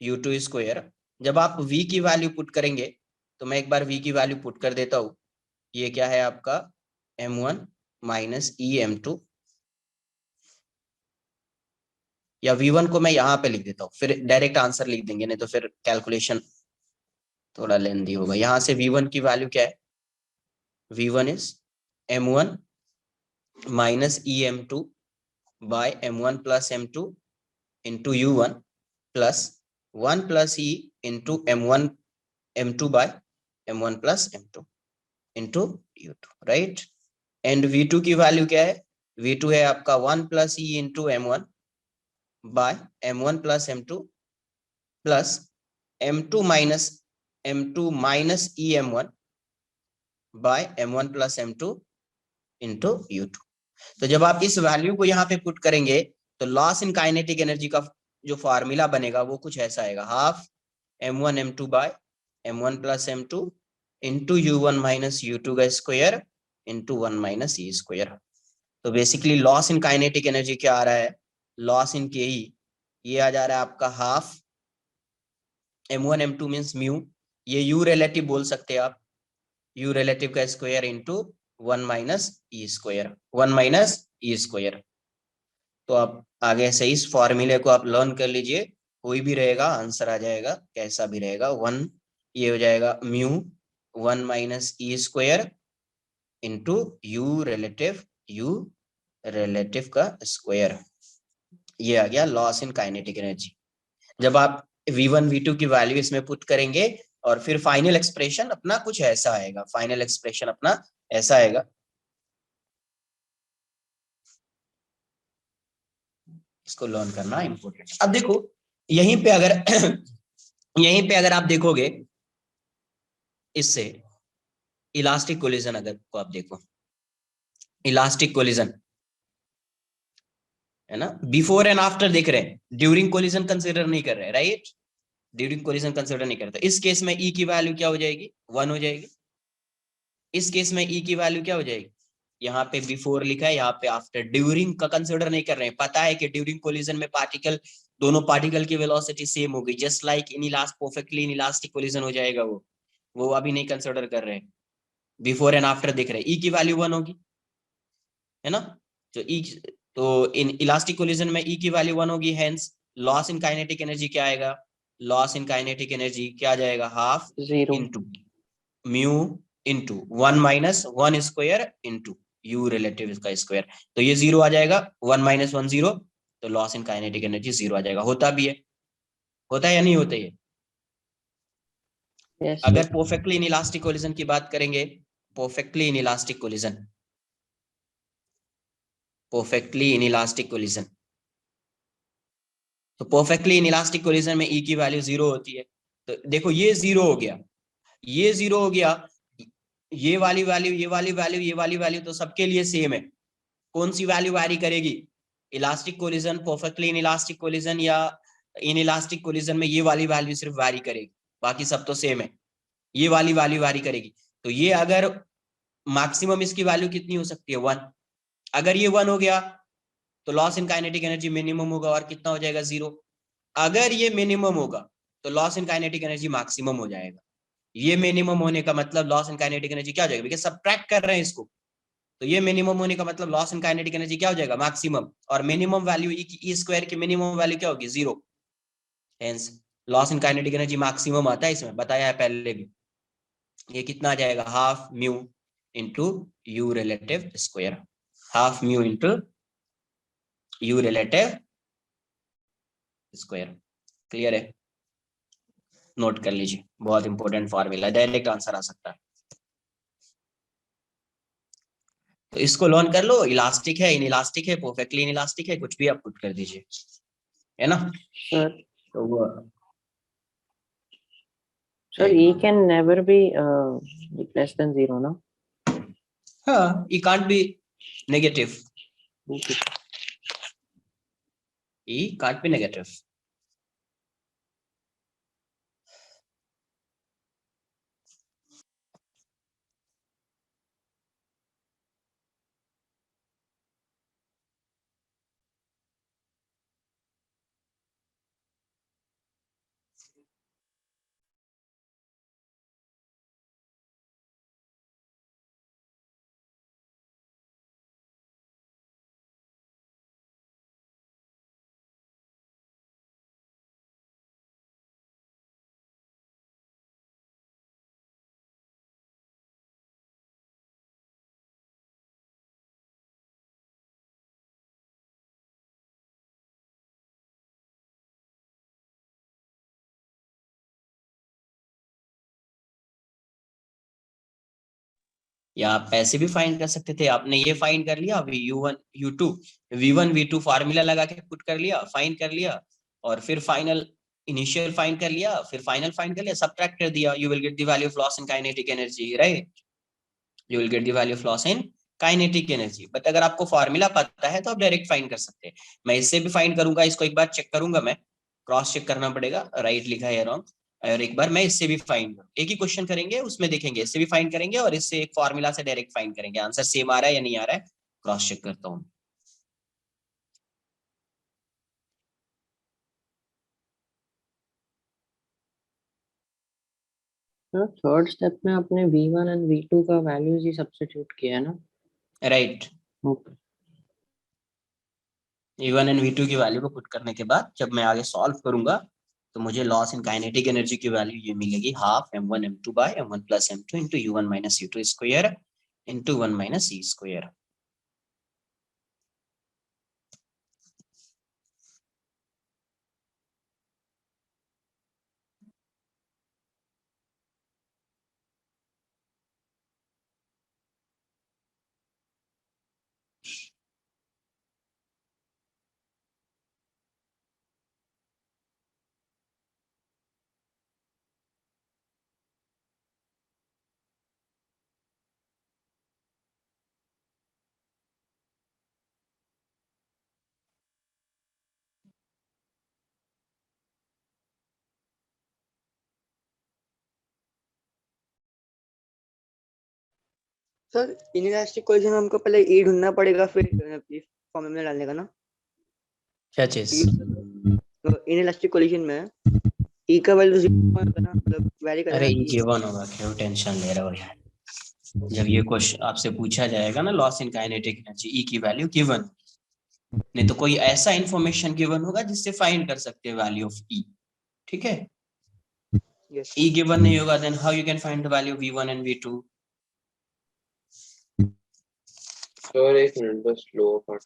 u2 square, जब आप v की वैल्यू पुट करेंगे, तो मैं एक बार v की वैल्यू पुट कर देता हूं। ये क्या है आपका? m1 माइनस ई m2, या v1 को मैं यहाँ पे लिख देता हूँ, फिर डायरेक्ट आंसर लिख देंगे, नहीं तो फिर कैलकुलेशन थोड़ा लेंदी होगा। यहाँ से v1 की वैल्यू क्या है? v1 is m1 minus e m2 by m1 plus m2 into u1 plus 1 plus e into m1 m2 by m1 plus m2 into u2, right. And v2 की वैल्यू क्या है? v2 है आपका 1 plus e into m1 by m1 plus m2 plus m2 minus e m1 by m1 plus m2 into u2। तो जब आप इस value को यहाँ पे पुट करेंगे तो लॉस इन काइनेटिक एनर्जी का जो फॉर्मूला बनेगा वो कुछ ऐसा आएगा, half m1 m2 by m1 plus m2 into u1 minus u2 का square into 1 minus e square. तो basically loss in kinetic energy क्या आ रहा है? लॉस इन के ई ये आ जा रहा है आपका half m1 m2 means mu, ये u रिलेटिव बोल सकते हैं आप, u रिलेटिव का square into 1 minus e square, 1 minus e square. तो आप आगे से इस फॉर्मूले को आप लर्न कर लीजिए, कोई भी रहेगा आंसर आ जाएगा, कैसा भी रहेगा। 1 ये हो जाएगा mu 1 minus e square into u relative का स्क्वायर। ये आ गया लॉस इन काइनेटिक एनर्जी। जब आप v1 v2 की वैल्यू इसमें पुट करेंगे और फिर फाइनल एक्सप्रेशन अपना कुछ ऐसा आएगा, फाइनल एक्सप्रेशन अपना ऐसा आएगा। इसको लर्न करना इंपॉर्टेंट। अब देखो यहीं पे अगर यहीं पे अगर आप देखोगे, इससे इलास्टिक कोलिजन अगर को आप देखो, इलास्टिक कोलिजन है ना, बिफोर एंड आफ्टर देख रहे हैं, ड्यूरिंग कोलिजन कंसीडर नहीं कर रहे हैं, राइट। ड्यूरिंग कोलिजन कंसीडर नहीं करते। इस केस में ई की वैल्यू क्या हो जाएगी? 1 हो जाएगी। इस केस में ई की वैल्यू क्या हो जाएगी? यहाँ पे बिफोर लिखा है, यहाँ पे आफ्टर। ड्यूरिंग का कंसीडर नहीं कर रहे हैं। पता है कि ड्यूरिंग कोलिजन में पार्टिकल, दोनों पार्टिकल की वेलोसिटी सेम होगी, just like in elastic, perfectly inelastic collision हो जाएगा वो अभी नहीं कंसीडर कर रहे हैं, बिफोर एंड आफ्टर देख रहे हैं। ई की वैल्यू 1 होगी, है ना। तो इन इलास्टिक कोलिजन में ई की वैल्यू 1 होगी, hence loss in kinetic energy क्या आएगा? लॉस इन काइनेटिक एनर्जी क्या आ जाएगा? Half 0 into mu into 1 minus 1 square into u relative का स्क्वायर। तो ये 0 आ जाएगा, 1 माइनस 1 0, तो लॉस इन काइनेटिक एनर्जी 0 आ जाएगा। होता भी है, होता है या नहीं होता है? yes अगर परफेक्टली इन इलास्टिक कोलिजन की बात करेंगे, perfectly inelastic collision, perfectly inelastic collision, तो परफेक्टली इन इलास्टिक कोलिजन में ई की वैल्यू 0 होती है। तो देखो ये 0 हो गया, ये 0 हो गया, ये वाली वैल्यू, ये वाली वैल्यू, ये वाली वैल्यू तो सबके लिए सेम है। कौन सी वैल्यू वैरी करेगी? Elastic collision, perfectly inelastic collision या इन इलास्टिक कोलिजन में ये वाली वैल्यू सिर्फ वैरी करेगी, बाकी सब तो सेम है। ये वाली वैल्यू वैरी करेगी। तो ये अगर मैक्सिमम इसकी वैल्यू कितनी हो सकती है? 1। अगर ये 1 हो गया तो loss in kinetic energy minimum होगा और कितना हो जाएगा 0। अगर ये मिनिमम होगा तो loss in kinetic energy maximum हो जाएगा। ये मिनिमम होने का मतलब लॉस इन काइनेटिक एनर्जी क्या हो जाएगा, बिकॉज़ सबट्रैक्ट कर रहे हैं इसको, तो ये मिनिमम होने का मतलब लॉस इन काइनेटिक एनर्जी क्या हो जाएगा, मैक्सिमम। और मिनिमम वैल्यू ई स्क्वायर की मिनिमम वैल्यू क्या होगी, 0। Hence loss in kinetic energy maximum आता है, इसमें बताया है पहले भी। ये कितना आ जाएगा, half mu into u relative square, half mu into u relative square. Clear है, नोट कर लीजिए, बहुत इंपॉर्टेंट फॉर्मूला, डायरेक्ट आंसर आ सकता है। तो इसको लर्न कर लो, इलास्टिक है, इन इलास्टिक है, परफेक्टली इन इलास्टिक है, कुछ भी आप पुट कर दीजिए, है ना। Sir, तो वो sir, E can never be less than 0, no? हाँ, it can't be negative, Okay. E can't be negative. या आप ऐसे भी फाइंड कर सकते थे, आपने ये फाइंड कर लिया u1 u2 v1 v2 formula लगा के पुट कर लिया, फाइंड कर लिया, और फिर फाइनल इनिशियल फाइंड कर लिया, फिर फाइनल फाइंड कर लिया, सबट्रैक्ट कर दिया, you will get the value of loss in kinetic energy, right. You will get the value of loss in kinetic energy. But अगर आपको फार्मूला पता है तो आप डायरेक्ट फाइंड कर सकते हैं। मैं इससे भी फाइंड करूंगा, इसको एक बार चेक करूंगा, मैं क्रॉस चेक करना पड़ेगा, राइट लिखा है या रॉन्ग। और एक बार मैं इससे भी फाइंड करूँ, एक ही क्वेश्चन करेंगे, उसमें देखेंगे, इससे भी फाइंड करेंगे और इससे एक फार्मूला से डायरेक्ट फाइंड करेंगे, आंसर सेम आ रहा है या नहीं आ रहा है, क्रॉस चेक करता हूँ। Sir, थर्ड स्टेप में आपने V1 and V2 का वैल्यूज ही सब्स्टिट्यूट किया है ना? Right, Okay. v1 and v2 की वैल्यू को पुट करने के बाद जब मैं आगे सॉल्व करूंगा तो मुझे लॉस इन काइनेटिक एनर्जी की वैल्यू ये मिलेगी, half m1 m2 by m1 plus m2 into u1 minus u2 square into 1 minus e square. Sir inelastic collision में हमको पहले ई ढूंढना पड़ेगा, फिर फॉर्मूला में डालने का ना। क्या चीज, इनइलास्टिक कोलिजन में ई का वैल्यू 0 होगा ना, मतलब वैरी अरे करेगा ये गिवन होगा, क्यों टेंशन ले रहे हो यार। जब ये क्वेश्चन आपसे पूछा जाएगा ना, लॉस इन काइनेटिक एनर्जी, ई की वैल्यू गिवन, नहीं तो कोई ऐसा इंफॉर्मेशन गिवन होगा जिससे फाइंड कर सकते हैं वैल्यू ऑफ ई, ठीक है। यस ई गिवन नहीं होगा, then how you can find the value v1 and v2। Sir एक मिनट बस लो पार्ट।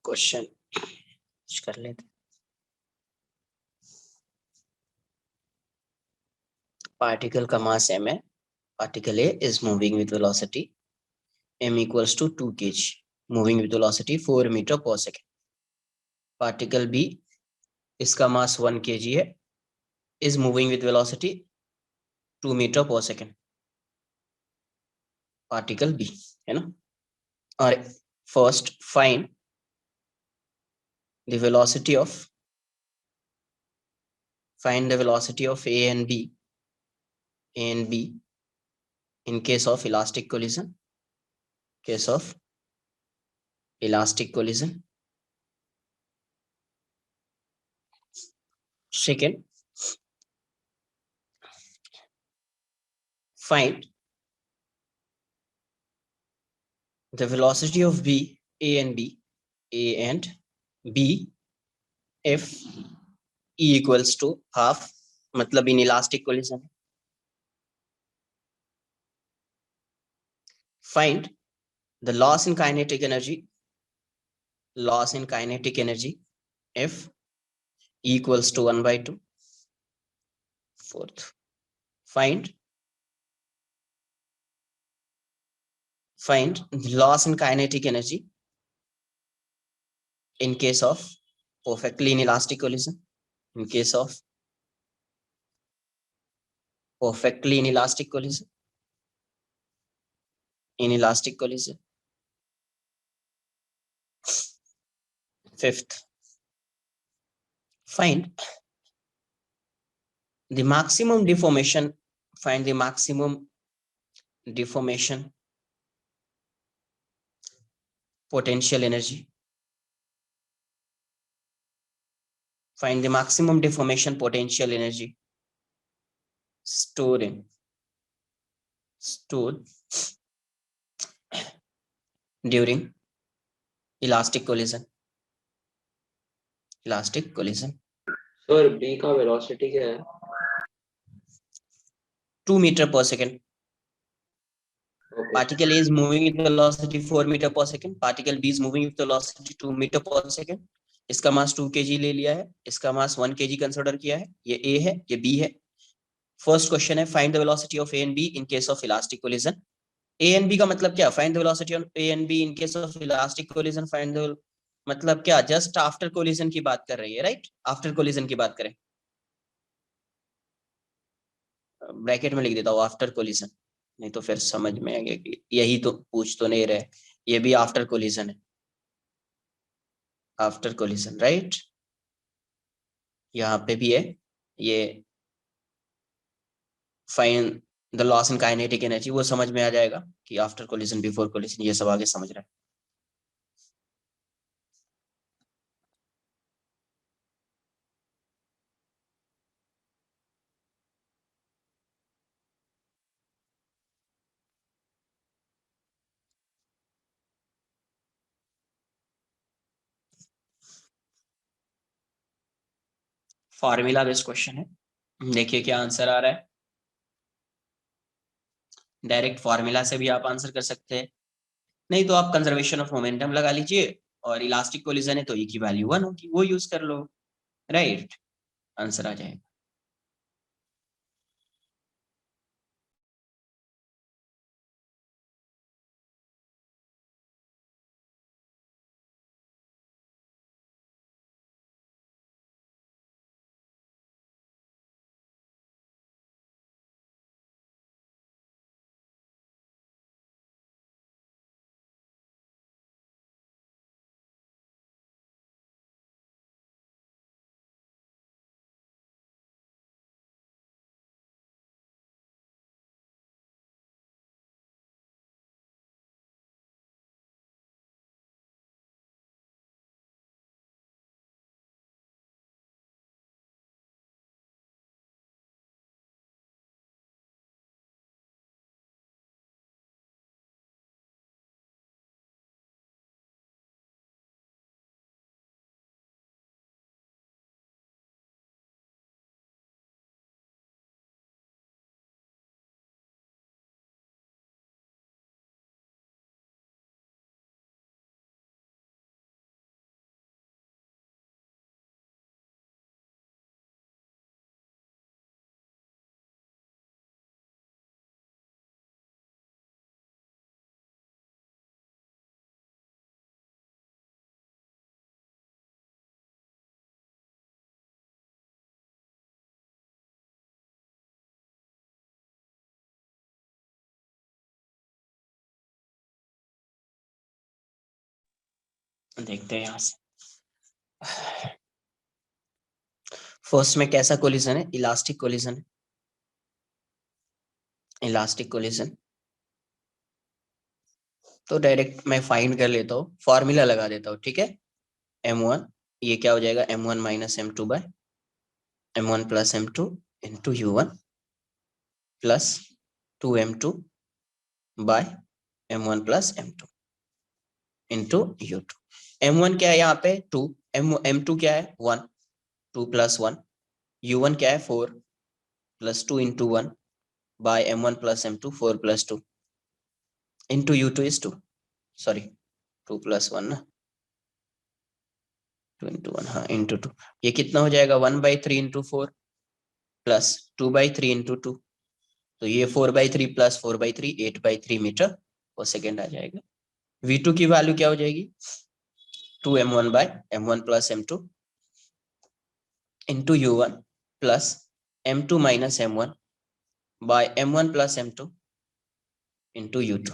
क्वेश्चन कर लेते, पार्टिकल का मास m है, particle A is moving with velocity m equals to 2 kg, moving with velocity 4 meter per second. Particle B, इसका मास 1 kg है, is moving with velocity 2 meter per second. Particle B है ना। और first find the velocity of, find the velocity of A and B in case of elastic collision. Case of elastic collision. Second, find the velocity of A and B if E equals to half, मतलब in elastic collision. Find the loss in kinetic energy if E equals to 1/2. Fourth, find the loss in kinetic energy in case of perfectly inelastic collision. In case of perfectly inelastic collision. Inelastic collision. Fifth, find the maximum deformation. Find the maximum deformation potential energy. Find the maximum deformation potential energy stored during elastic collision. Elastic collision. Sir B का velocity क्या है? 2 meter per second. Okay. Particle A is moving with velocity 4 meter per second. Particle B is moving with velocity 2 meter per second. इसका मास 2 kg ले लिया है, इसका मास 1 kg consider किया है. ये A है, ये B है. फर्स्ट क्वेश्चन है find the velocity of A and B in case of elastic collision. A and B का मतलब क्या? Find the velocity of A and B in case of elastic collision. Find the मतलब क्या? Just after collision की बात कर रही है, राइट? आफ्टर कोलिजन की बात करें, ब्रैकेट में लिख देता हूँ आफ्टर कोलिजन, नहीं तो फिर समझ में आएगा कि यही तो पूछ तो नहीं रहे. ये भी आफ्टर कोलिजन है, आफ्टर कोलिजन, राइट? यहाँ पे भी है ये find the loss in kinetic energy, वो समझ में आ जाएगा कि आफ्टर कोलिजन बिफोर कोलिजन, ये सब आगे समझ रहे हैं. फॉर्मूला बेस्ड क्वेश्चन है, देखिए क्या आंसर आ रहा है. डायरेक्ट फॉर्मूला से भी आप आंसर कर सकते हैं, नहीं तो आप कंजर्वेशन ऑफ मोमेंटम लगा लीजिए, और इलास्टिक कोलिजन है तो ई की वैल्यू 1 होगी, वो यूज कर लो, राइट? आंसर आ जाएगा. देखते हैं यहाँ से. फर्स्ट में कैसा कोलिजन है? इलास्टिक कोलिजन है, इलास्टिक कोलिजन। तो डायरेक्ट मैं फाइंड कर लेता हूँ, फॉर्मूला लगा देता हूँ, ठीक है। m1 ये क्या हो जाएगा, m1 minus m2 by m1 plus m2 into u1 plus 2m2 by m1 plus m2 into u2। m1 क्या है यहाँ पे 2, m2 क्या है 1, 2 प्लस 1, u1 क्या है 4 plus 2 into 1 by m1 plus m2 4 plus 2 into u2 is 2, sorry 2 plus 1 ना, 2 into 1, हाँ इंटू 2। ये कितना हो जाएगा 1/3 इंटू 4 प्लस 2/3 इंटू 2, तो ये 4/3 प्लस 4/3 8/3 मीटर पर सेकेंड आ जाएगा। v2 की वैल्यू क्या हो जाएगी 2m1 by m1 plus m2 into u1 plus m2 minus m1 by m1 plus m2 into u2।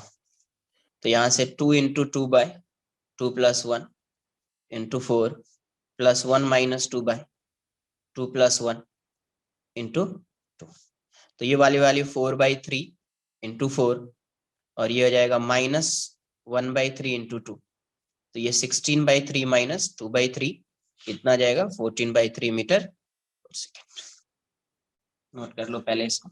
तो यहाँ से 2 into 2 by 2 plus 1 into 4 plus 1 minus 2 by 2 plus 1 into 2। तो ये वाली वैल्यू 4/3 इंटू 4 और ये हो जाएगा माइनस 1/3 इंटू 2, तो ये 16/3 माइनस 2/3 कितना जाएगा 14/3 मीटर पर सेकेंड। नोट कर लो पहले इसको।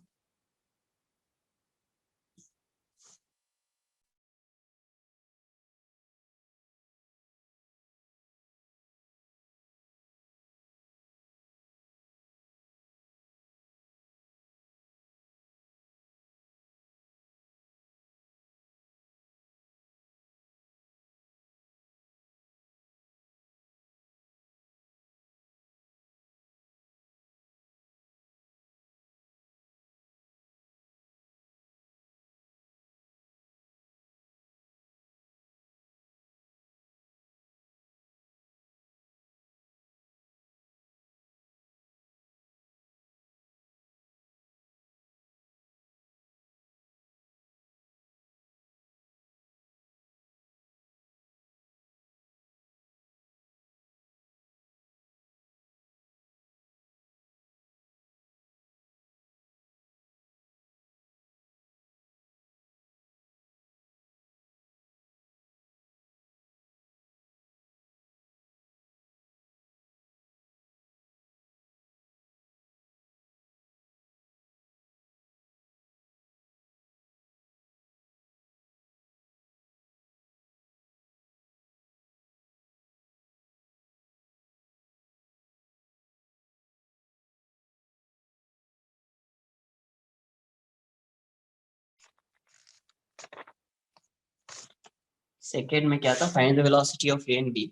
सेकेंड में क्या था, find the velocity of A and B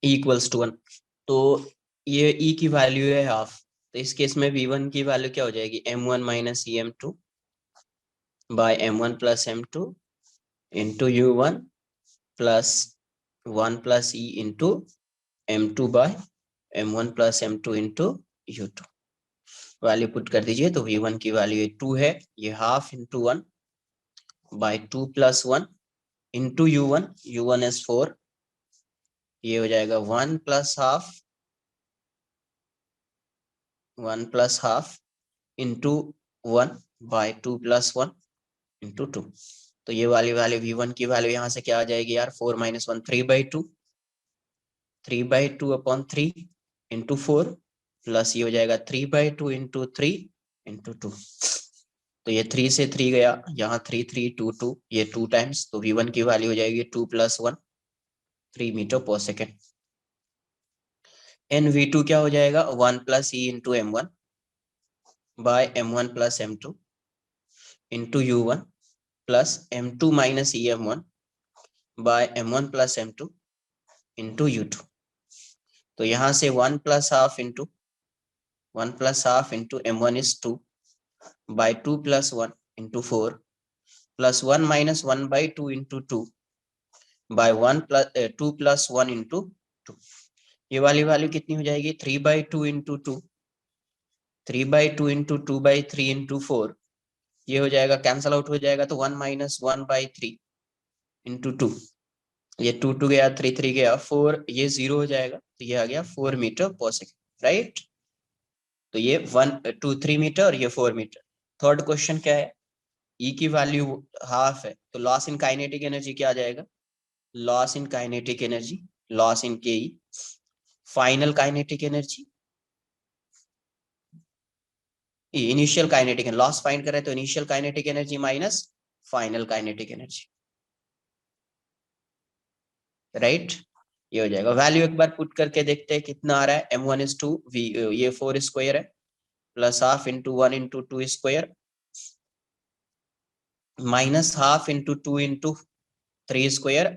equals to 1। तो ये e की वैल्यू है हाफ, तो इस केस में v1 की वैल्यू क्या हो जाएगी m1 minus em2 by m1 plus m2 into u1 plus 1 plus e into m2 by m1 plus m2 into u2। Value put कर दीजिए, तो v1 की वैल्यू 2 है, ये half into 1 by 2 plus 1 into u1 is 4, ये हो जाएगा 1 plus half into 1 by 2 plus 1 into 2। तो ये वाली वैल्यू v1 की वैल्यू यहाँ से क्या आ जाएगी यार 4 माइनस 1 3/2, 3/2 अपॉन 3 इंटू 4 प्लस ये हो जाएगा 3/2 इंटू 3 इंटू 2। तो ये 3 से 3 गया, यहाँ 3 3 2 2, ये 2 टाइम्स, तो v1 की वैल्यू हो जाएगी 2 प्लस 1 3 मीटर पर सेकेंड। एन v2 क्या हो जाएगा 1 plus e into m1 by m1 plus m2 into u1 plus m2 minus em1 by m1 plus m2 into u2। तो यहाँ से 1 plus half into m1 is 2 by 2 plus 1 into 4 plus 1 minus 1/2 into 2 by 2 plus 1 into 2। ये वाली value कितनी हो जाएगी 3/2 into 2, 3/2 into 2/3 into 4, ये हो जाएगा कैंसल आउट हो जाएगा, तो 1 माइनस 1/3 इंटू 2 ये 2 गया, 3 गया, 4, ये 0 हो जाएगा, तो ये आ गया 4 मीटर पर सेकेंड, राइट। तो ये 1 2 3 मीटर और ये 4 मीटर। थर्ड क्वेश्चन क्या है, ई की वैल्यू हाफ है, तो लॉस इन काइनेटिक एनर्जी क्या आ जाएगा, loss in kinetic energy, loss in K E, final kinetic energy, initial kinetic energy, loss find कर रहे हैं तो initial kinetic energy minus final kinetic energy, right. ये हो जाएगा। वैल्यू एक बार पुट करके देखते हैं कितना आ रहा है, m1 is 2, ये 4 स्क्वायर है, plus half into 1 into 2 square, minus half into 2 into 3 square,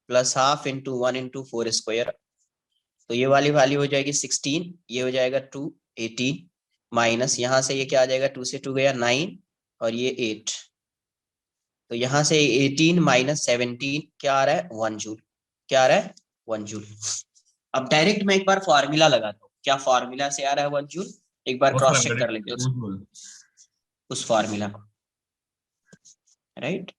plus half into 1 into 4 square. तो ये वाली वैल्यू हो जाएगी 16, ये हो जाएगा 2 18, माइनस यहाँ से ये क्या आ जाएगा, 2 से 2 गया 9 और ये 8, तो यहाँ से 18 माइनस 17 क्या आ रहा है, 1 जूल, क्या आ रहा है, 1 जूल। अब डायरेक्ट मैं एक बार फॉर्मूला लगाता हूँ, क्या फॉर्मूला से आ रहा है 1 जूल, एक बार What क्रॉस I'm चेक कर getting लेते हैं 2 joule. उस फॉर्मूला को, right.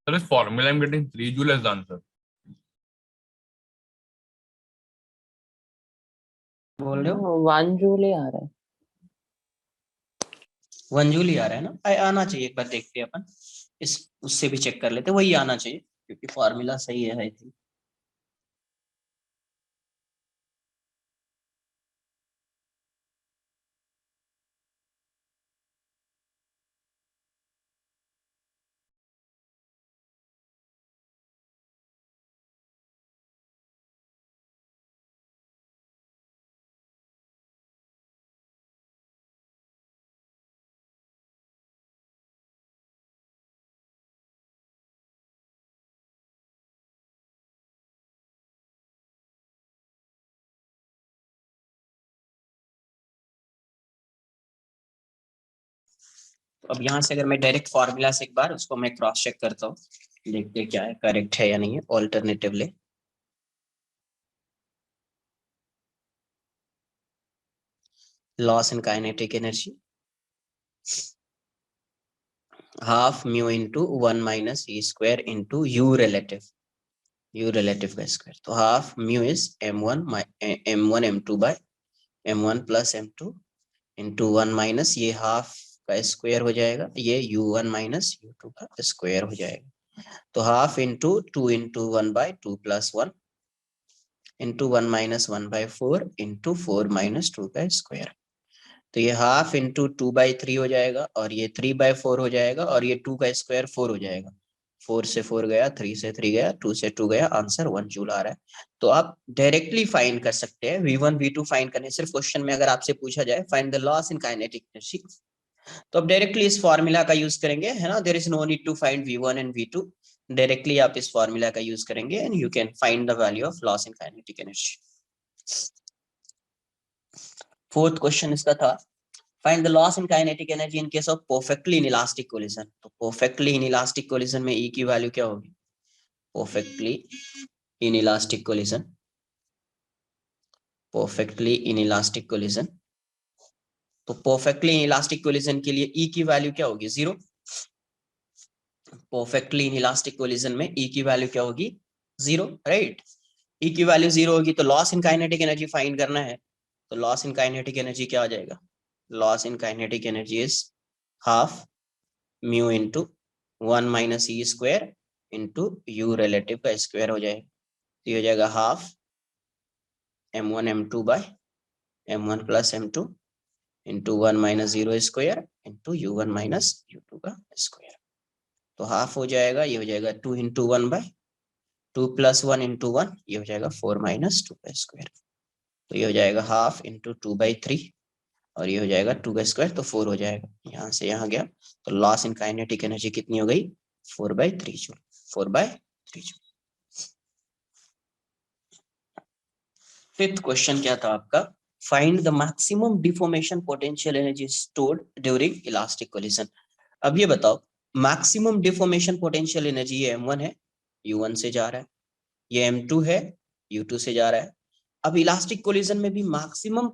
So this formula I'm getting 3 joule as the answer. बोल रहे हो 1 जूल ही आ रहा है। 1 जूल ही आ रहा है ना, आना चाहिए, एक बार देखते हैं अपन, इस उससे भी चेक कर लेते हैं, वही आना चाहिए क्योंकि फॉर्मूला सही है आई थिंक। तो अब यहाँ से अगर मैं डायरेक्ट फॉर्मूला से एक बार उसको मैं क्रॉस चेक करता हूँ, देखते हैं क्या है, करेक्ट है या नहीं है, alternatively. Loss in kinetic energy half mu into 1 minus e square into u relative, u relative का स्क्वायर, तो half mu is m1 m2 by m1 plus m2 into 1 minus ये हाफ का स्क्वायर हो जाएगा, ये u1 माइनस u2 का square हो जाएगा, तो half into 2 into 1 by 2 plus 1 into 1 minus 1 by 4 into 4 minus 2 का स्क्वायर, तो ये हाफ इंटू 2/3 हो जाएगा और ये 3/4 हो जाएगा और ये 2 का स्क्वायर 4 हो जाएगा, 4 से 4 गया, 3 से 3 गया, 2 से 2 गया, आंसर 1 जूल आ रहा है। तो आप डायरेक्टली फाइंड कर सकते हैं V1 V2 फाइंड करने, सिर्फ क्वेश्चन में अगर आपसे पूछा जाए find the loss in kinetic energy, तो आप डायरेक्टली इस फॉर्मूला का यूज करेंगे, है ना, there is no need to find V1 and V2, directly आप इस फॉर्मूला का यूज करेंगे and you can find the value of loss in kinetic energy. Fourth question इसका था find the loss in kinetic energy in case of perfectly inelastic collision, तो perfectly inelastic collision में E की value क्या होगी, perfectly inelastic collision, perfectly inelastic collision, तो perfectly inelastic collision के लिए E की वैल्यू क्या होगी, 0, perfectly inelastic collision में E की वैल्यू क्या होगी, 0, राइट। E की वैल्यू 0 होगी तो loss in kinetic energy find करना है, तो लॉस इन काइनेटिक एनर्जी क्या हो जाएगा? Loss in kinetic energy is half mu into 1 minus e square into u relative का स्क्वायर हो जाएगा। तो ये हो जाएगा half m1 m2 by m1 plus m2 into 1 minus 0 square into u1 minus u2 का स्क्वायर। तो हाफ हो जाएगा, ये हो जाएगा 2 इंटू 1 बाय 2 प्लस 1 इंटू 1, ये हो जाएगा 4 माइनस 2 का स्क्वायर। तो ये हो जाएगा हाफ इंटू 2/3 और ये हो जाएगा 2 का स्क्वायर, तो 4 हो जाएगा। यहाँ से यहाँ गया तो लॉस इन काइनेटिक एनर्जी कितनी हो गई? 4/3 जूल। 4/3 जूल। फिफ्थ क्वेश्चन क्या था आपका? Find the maximum deformation potential energy stored during elastic collision. अब ये बताओ, मैक्सिमम डिफॉर्मेशन पोटेंशियल एनर्जी ये m1 है, u1 से जा रहा है, ये m2 है, u2 से जा रहा है। अब इलास्टिक कोलिजन में भी maximum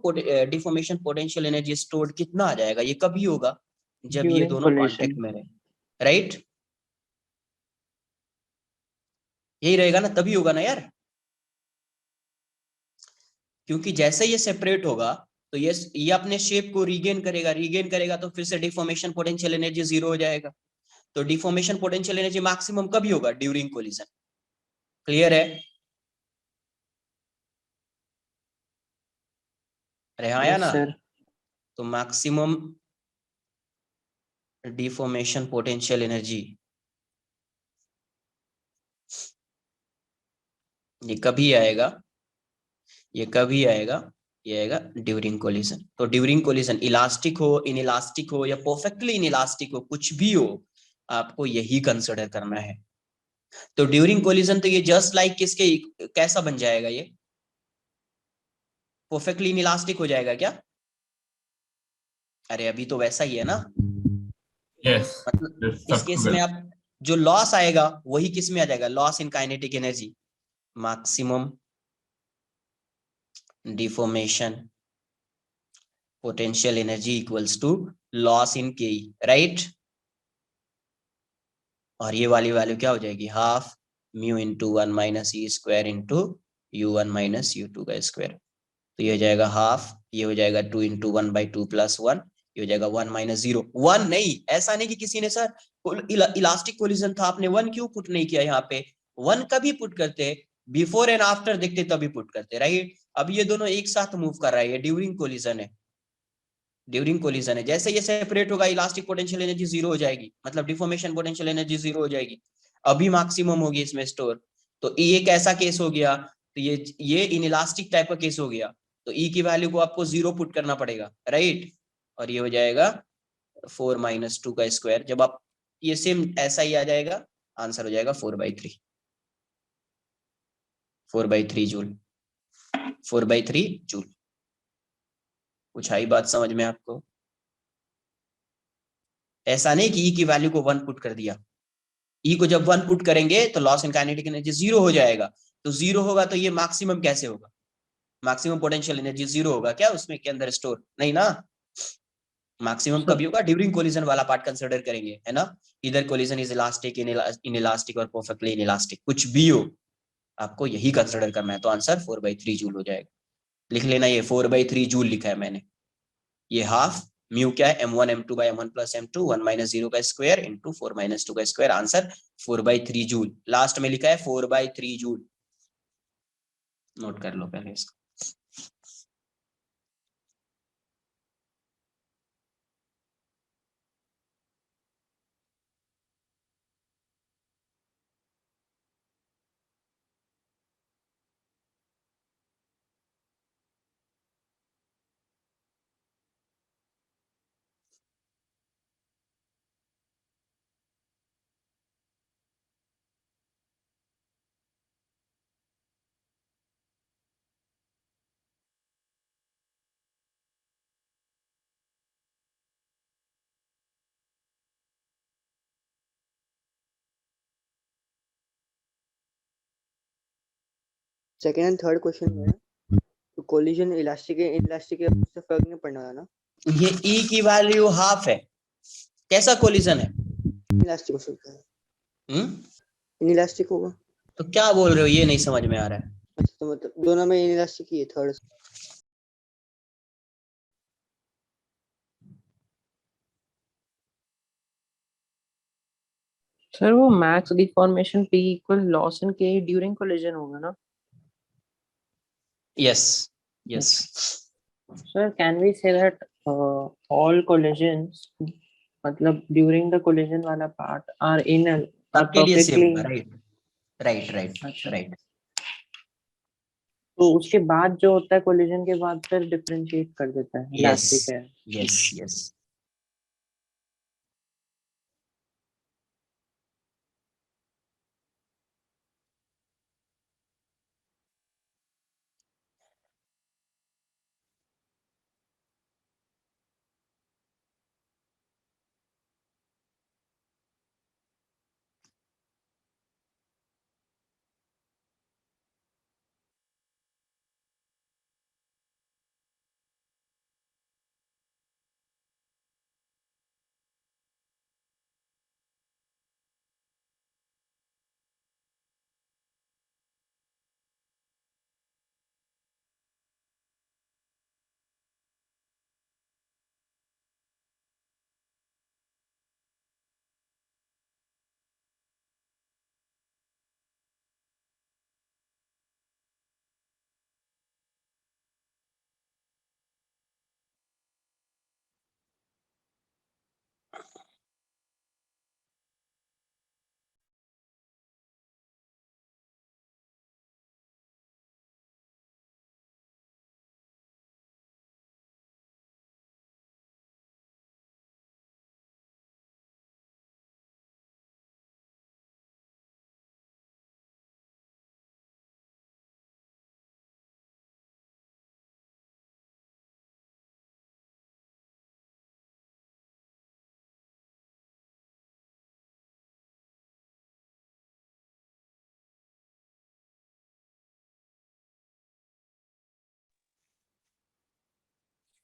deformation potential energy stored कितना आ जाएगा? ये कभी होगा जब ये During दोनों collision. कांटेक्ट में रहे, राइट? यही रहेगा ना, तभी होगा ना यार, क्योंकि जैसे ये सेपरेट होगा तो ये अपने शेप को रीगेन करेगा तो फिर से डिफॉर्मेशन पोटेंशियल एनर्जी जीरो हो जाएगा। तो डिफॉर्मेशन पोटेंशियल एनर्जी मैक्सिमम कभी होगा? During collision. क्लियर है? अरे हाँ या Yes, ना? sir. तो मैक्सिमम डिफॉर्मेशन पोटेंशियल एनर्जी ये कभी आएगा? ये कभी आएगा? ये आएगा ड्यूरिंग कोलिजन। तो ड्यूरिंग कोलिजन इलास्टिक हो, इनइलास्टिक हो या परफेक्टली इनइलास्टिक हो, कुछ भी हो, आपको यही कंसिडर करना है। तो ड्यूरिंग कोलिजन तो ये जस्ट लाइक किसके कैसा बन जाएगा? ये परफेक्टली इनइलास्टिक हो जाएगा क्या? अरे अभी तो वैसा ही है ना। Yes. मतलब That's इस केस में आप जो लॉस आएगा वही किस में आ जाएगा? Loss in kinetic energy. Maximum deformation potential energy equals to loss in K, right? और ये वाली वैल्यू क्या हो जाएगी? Half mu into 1 minus e square into u1 minus u2 का स्क्वायर। तो ये हो जाएगा हाफ, ये हो जाएगा 2 इंटू 1/2 प्लस 1, ये हो जाएगा 1 माइनस 0। 1 नहीं, ऐसा नहीं कि किसी ने सर इलास्टिक कोलिजन था आपने 1 क्यों पुट नहीं किया? यहाँ पे 1 कभी पुट करते, बिफोर एंड आफ्टर देखते तभी पुट करते, राइट? अब ये दोनों एक साथ मूव कर रहा है, ये ड्यूरिंग कोलिजन है। ड्यूरिंग कोलिजन है, जैसे ये सेपरेट होगा इलास्टिक पोटेंशियल एनर्जी जीरो हो जाएगी, मतलब डिफॉर्मेशन पोटेंशियल एनर्जी जीरो हो जाएगी, अभी मैक्सिमम होगी इसमें स्टोर। तो ये कैसा केस हो गया? तो ये इनइलास्टिक टाइप का केस हो गया। तो ई की वैल्यू को आपको 0 पुट करना पड़ेगा, राइट? और ये हो जाएगा 4 माइनस 2 का स्क्वायर। जब आप ये सेम ऐसा ही आ जाएगा, आंसर हो जाएगा 4/3। 4/3 जूल। 4/3 जूल। कुछ आई बात समझ में आपको? ऐसा नहीं कि ई की वैल्यू को 1 पुट कर दिया। ई को जब 1 पुट करेंगे तो लॉस इन काइनेटिक एनर्जी 0 हो जाएगा। तो 0 होगा तो ये मैक्सिमम कैसे होगा? मैक्सिमम पोटेंशियल एनर्जी 0 होगा क्या उसमें के अंदर स्टोर? नहीं ना। मैक्सिमम कभी होगा? ड्यूरिंग कोलिजन वाला पार्ट कंसीडर करेंगे, है ना? इधर कोलिजन इज इलास्टिक, इनइलास्टिक और परफेक्टली इनइलास्टिक, कुछ भी हो आपको यही कंसीडर करना है। तो आंसर 4/3 जूल हो जाएगा। लिख लेना, ये 4/3 जूल लिखा है मैंने। ये हाफ म्यू क्या है? m1 m2 by m1 plus m2 1 minus 0 का स्क्वायर इंटू 4 माइनस 2 का स्क्वायर। Answer 4/3 joule. लास्ट में लिखा है 4/3 जूल, नोट कर लो पहले इसको। सेकंड एंड थर्ड क्वेश्चन में तो कोलिजन इलास्टिक इनइलास्टिक के उससे फर्क नहीं पड़ने वाला ना? ये ई की वैल्यू हाफ है, कैसा कोलिजन है? इनइलास्टिक हो सकता है। इनइलास्टिक होगा। तो क्या बोल रहे हो, ये नहीं समझ में आ रहा है। अच्छा, तो मतलब दोनों में इनइलास्टिक ही है थर्ड। सर वो max deformation P equal loss in K during collision होगा ना? Yes yes. Sir can we say that all collisions मतलब ड्यूरिंग द कोलिजन वाला पार्ट आर आपके लिए सेम परफेक्टली। होगा, राइट राइट राइट अच्छा, राइट। तो उसके बाद जो होता है कोलिजन के बाद फिर डिफरेंशिएट कर देता है, यस इलास्टिक है। Yes yes.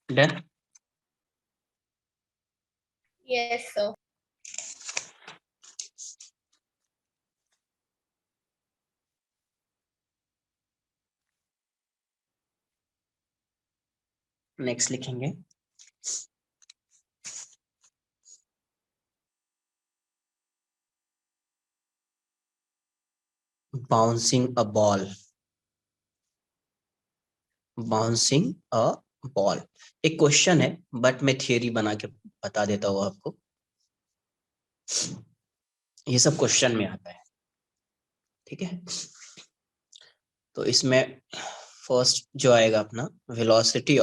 Done. Yes, sir. Next लिखेंगे bouncing a ball. Bouncing a ball एक क्वेश्चन है, बट मैं थियरी बना के बता देता हूँ आपको। ये सब क्वेश्चन में आता है, ठीक है। तो इसमें फर्स्ट जो आएगा अपना velocity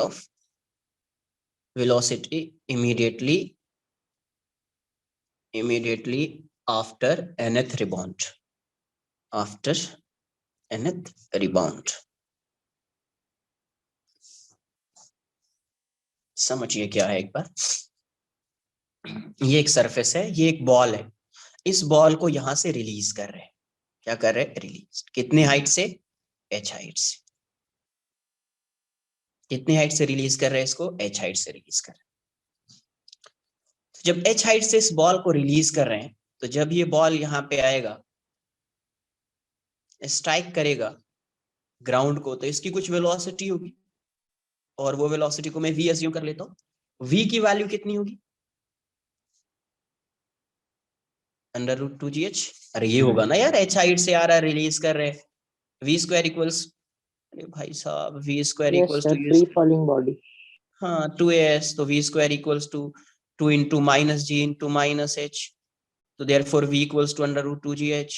immediately after nth rebound। समझिए क्या है एक बार। ये एक सरफेस है, ये एक बॉल है। इस बॉल को यहां से रिलीज कर रहे हैं। क्या कर रहे हैं? रिलीज। कितने हाइट से? h हाइट से। कितने हाइट से रिलीज कर रहे हैं इसको? h हाइट से रिलीज कर रहे हैं। जब h हाइट से इस बॉल को रिलीज कर रहे हैं, तो जब ये बॉल यहाँ पे आएगा, स्ट्राइक करेगा ग्राउंड को, तो इसकी कुछ वेलोसिटी होगी, और वो वेलोसिटी को मैं v अज्यूम कर लेता हूँ। v की वैल्यू कितनी होगी? √2gh। अरे ये होगा ना यार, h हाइट से आ रहा है, रिलीज कर रहे हैं, v स्क्वायर इक्वल्स, अरे भाई साहब, v square yes equals sir, to, free falling body. हाँ 2as, तो v square equals to 2 into minus g into minus h, तो therefore v equals to √2gh।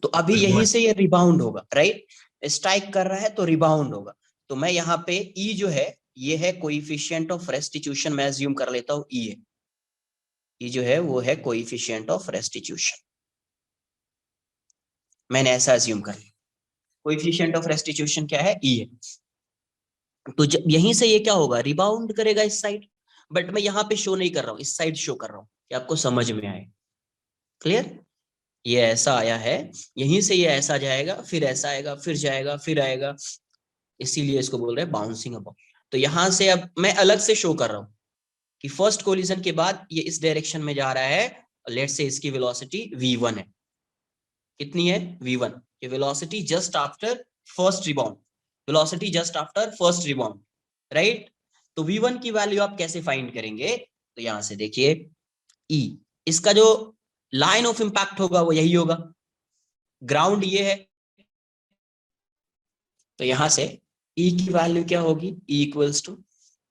तो अभी यहीं से ये रिबाउंड होगा, राइट। स्ट्राइक कर रहा है तो रिबाउंड होगा। तो मैं यहाँ पे E जो है, ये है कोएफिशिएंट ऑफ रेस्टिट्यूशन, मैं अज्यूम कर लेता हूँ E है। E जो है वो है कोएफिशिएंट ऑफ रेस्टिट्यूशन, मैंने ऐसा अज्यूम कर लिया। कोएफिशिएंट ऑफ रेस्टिट्यूशन क्या है? E है। तो जब यहीं से ये क्या होगा? रिबाउंड करेगा इस साइड, बट मैं यहाँ पे शो नहीं कर रहा हूँ, इस साइड शो कर रहा हूँ, कि आपको समझ में आए। क्लियर? ये ऐसा आया है, यहीं से ये ऐसा जाएगा, फिर ऐसा आएगा, फिर जाएगा, फिर आएगा, इसीलिए इसको बोल रहे हैं बाउंसिंग अबाउट। तो यहां से अब मैं अलग से शो कर रहा हूं कि फर्स्ट कोलिजन के बाद ये इस डायरेक्शन में जा रहा है। लेट्स से इसकी वेलोसिटी v1 है। कितनी है? v1। ये velocity just after first rebound, velocity just after first rebound, right. तो v1 की वैल्यू आप कैसे फाइंड करेंगे? तो यहां से देखिए, E इसका जो लाइन ऑफ इंपैक्ट होगा वो यही होगा, ग्राउंड ये है, तो यहां से E की वैल्यू क्या होगी, E equals to,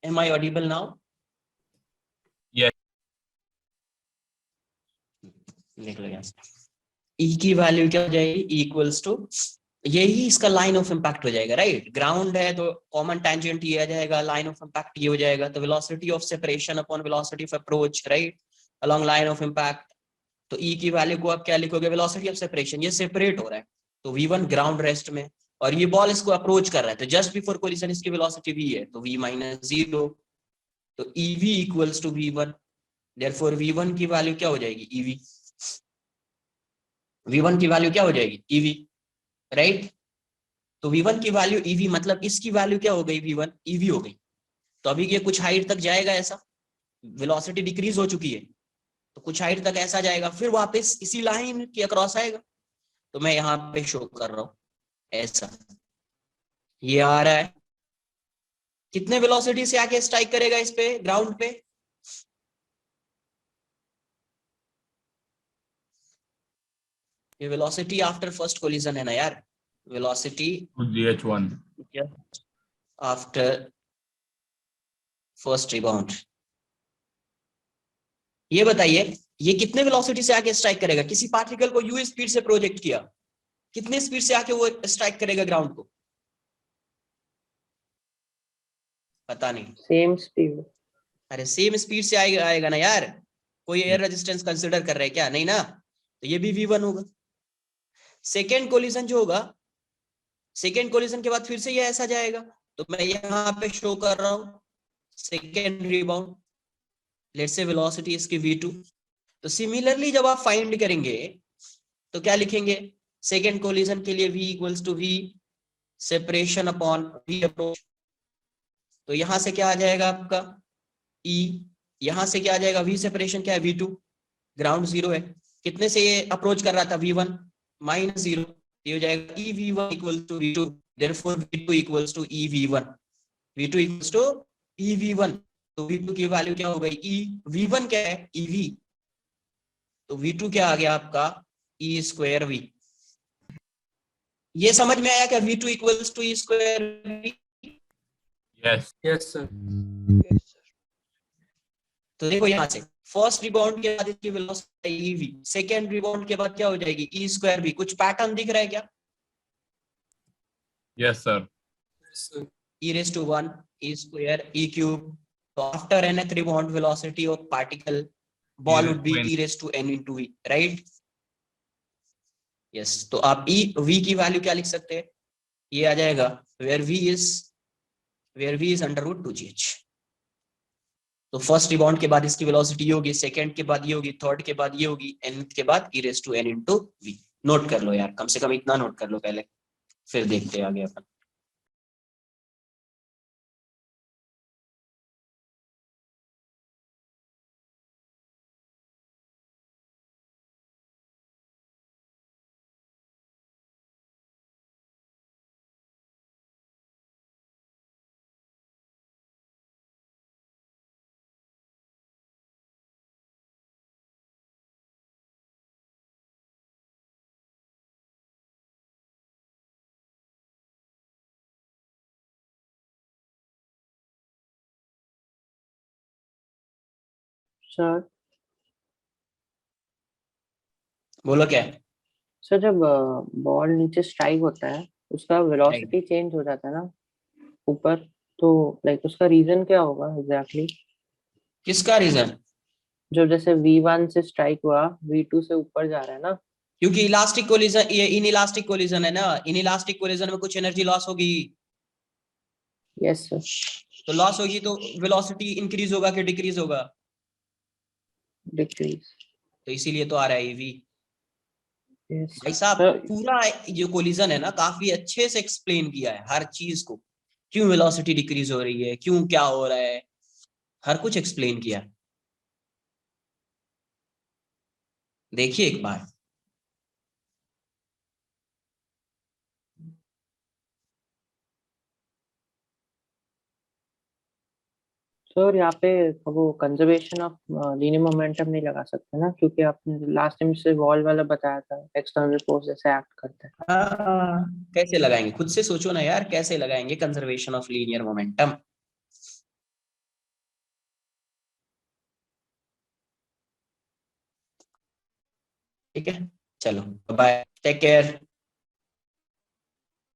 am I audible now? Yes. देख लो यहाँ से E की वैल्यू क्या हो जाएगी, E इक्वल्स टू, यही इसका लाइन ऑफ इंपैक्ट हो जाएगा, राइट? ग्राउंड है तो कॉमन टेंजेंट ये आ जाएगा, लाइन ऑफ इंपैक्ट ये हो जाएगा, तो velocity of separation upon velocity of approach, right, along line of impact. तो E की वैल्यू को आप क्या लिखोगे, वेलोसिटी ऑफ सेपरेशन, ये सेपरेट हो रहा है तो V1 ग्राउंड रेस्ट में, और ये बॉल इसको अप्रोच कर रहा है, तो जस्ट बिफोर कोलिजन इसकी वेलोसिटी V है, तो V माइनस 0, तो EV equals to V1, therefore V1 की वैल्यू क्या हो जाएगी, EV, V1 की वैल्यू क्या हो जाएगी, EV, राइट? तो V1 की वैल्यू EV, मतलब इसकी वैल्यू क्या हो गई, V1 EV हो गई। तो अभी ये कुछ हाइट तक जाएगा, ऐसा वेलोसिटी डिक्रीज हो चुकी है, तो कुछ हाइट तक ऐसा जाएगा, फिर वापस इसी लाइन के अक्रॉस आएगा, तो मैं यहाँ पे शो कर रहा हूं ऐसा, ये आ रहा है, कितने वेलोसिटी से आके स्ट्राइक करेगा इस पे, ग्राउंड पे, ये वेलोसिटी आफ्टर फर्स्ट कोलिजन है ना यार, velocity To GH1. After first rebound. ये बताइए ये कितने वेलोसिटी से आके स्ट्राइक करेगा, किसी पार्टिकल को u स्पीड से प्रोजेक्ट किया, कितने स्पीड से आके वो स्ट्राइक करेगा ग्राउंड को, पता नहीं। Same speed. अरे सेम स्पीड से आएगा ना यार, कोई एयर रेजिस्टेंस कंसिडर कर रहे हैं क्या, नहीं ना, तो ये भी V1 होगा। सेकेंड कोलिजन जो होगा, सेकेंड कोलिजन के बाद फिर से ये ऐसा जाएगा, तो मैं यहाँ पे शो कर रहा हूँ second rebound, let's say velocity इसकी V2। तो सिमिलरली जब आप फाइंड करेंगे तो क्या लिखेंगे, सेकेंड कोलिजन के लिए V equals to V separation upon V approach, तो यहां से क्या आ जाएगा आपका E, यहां से क्या आ जाएगा, V सेपरेशन क्या है, V2, ग्राउंड 0 है, कितने से ये अप्रोच कर रहा था, V1 माइनस 0, ये हो जाएगा E V1 equals to V2, therefore V2 equals to E V1, V2 equals to E V1, तो V2 की वैल्यू क्या हो गई, E V1 क्या है, EV, तो V2 क्या आ गया आपका, E स्क्वायर V। ये समझ में आया क्या, V2 equals to E square V? Yes. Yes, sir. Yes, sir. तो देखो यहाँ से फर्स्ट रिबाउंड के बाद इसकी वेलोसिटी EV, सेकेंड रिबाउंड के बाद क्या हो जाएगी, E स्क्वायर V। कुछ पैटर्न दिख रहा है क्या, Yes, sir. Yes, sir. E raised to 1 E square E cube, so after nth rebound velocity of particle ball would be E raised to n into V, right? Yes, तो आप E V की value क्या लिख सकते हैं, ये आ जाएगा where V is under root 2gh। तो फर्स्ट रिबाउंड के बाद इसकी वेलोसिटी ये होगी, सेकंड के बाद ये होगी, थर्ड के बाद ये होगी, nth के बाद E raised to n into V। Note कर लो यार, कम से कम इतना नोट कर लो पहले, फिर देखते हैं आगे अपन। सर बोलो क्या है, सर जब बॉल नीचे स्ट्राइक होता है उसका वेलोसिटी चेंज हो जाता है ना ऊपर, तो लाइक उसका रीजन क्या होगा एग्जैक्टली exactly? किसका रीजन, जो जैसे V1 से स्ट्राइक हुआ V2 से ऊपर जा रहा है ना, क्योंकि इलास्टिक कोलिजन, ये इनइलास्टिक कोलिजन है ना, इनइलास्टिक कोलिजन में कुछ एनर्जी लॉस होगी, यस सर, तो लॉस होगी तो वेलोसिटी इंक्रीज होगा कि डिक्रीज होगा, डिक्रीज। तो इसीलिए तो आ रहा है EV। यस भाई साहब सर, पूरा जो कोलिजन है ना काफी अच्छे से एक्सप्लेन किया है हर चीज को, क्यों वेलोसिटी डिक्रीज हो रही है, क्यों क्या हो रहा है, हर कुछ एक्सप्लेन किया है, देखिए एक बार। सर यहाँ पे वो कंजर्वेशन ऑफ लीनियर मोमेंटम नहीं लगा सकते ना, क्योंकि आपने लास्ट टाइम से वॉल वाला बताया था, एक्सटर्नल फोर्स जैसे एक्ट करता है। हाँ, कैसे लगाएंगे? खुद से सोचो ना यार, कैसे लगाएंगे कंजर्वेशन ऑफ लीनियर मोमेंटम? ठीक है, चलो बाय, टेक केयर।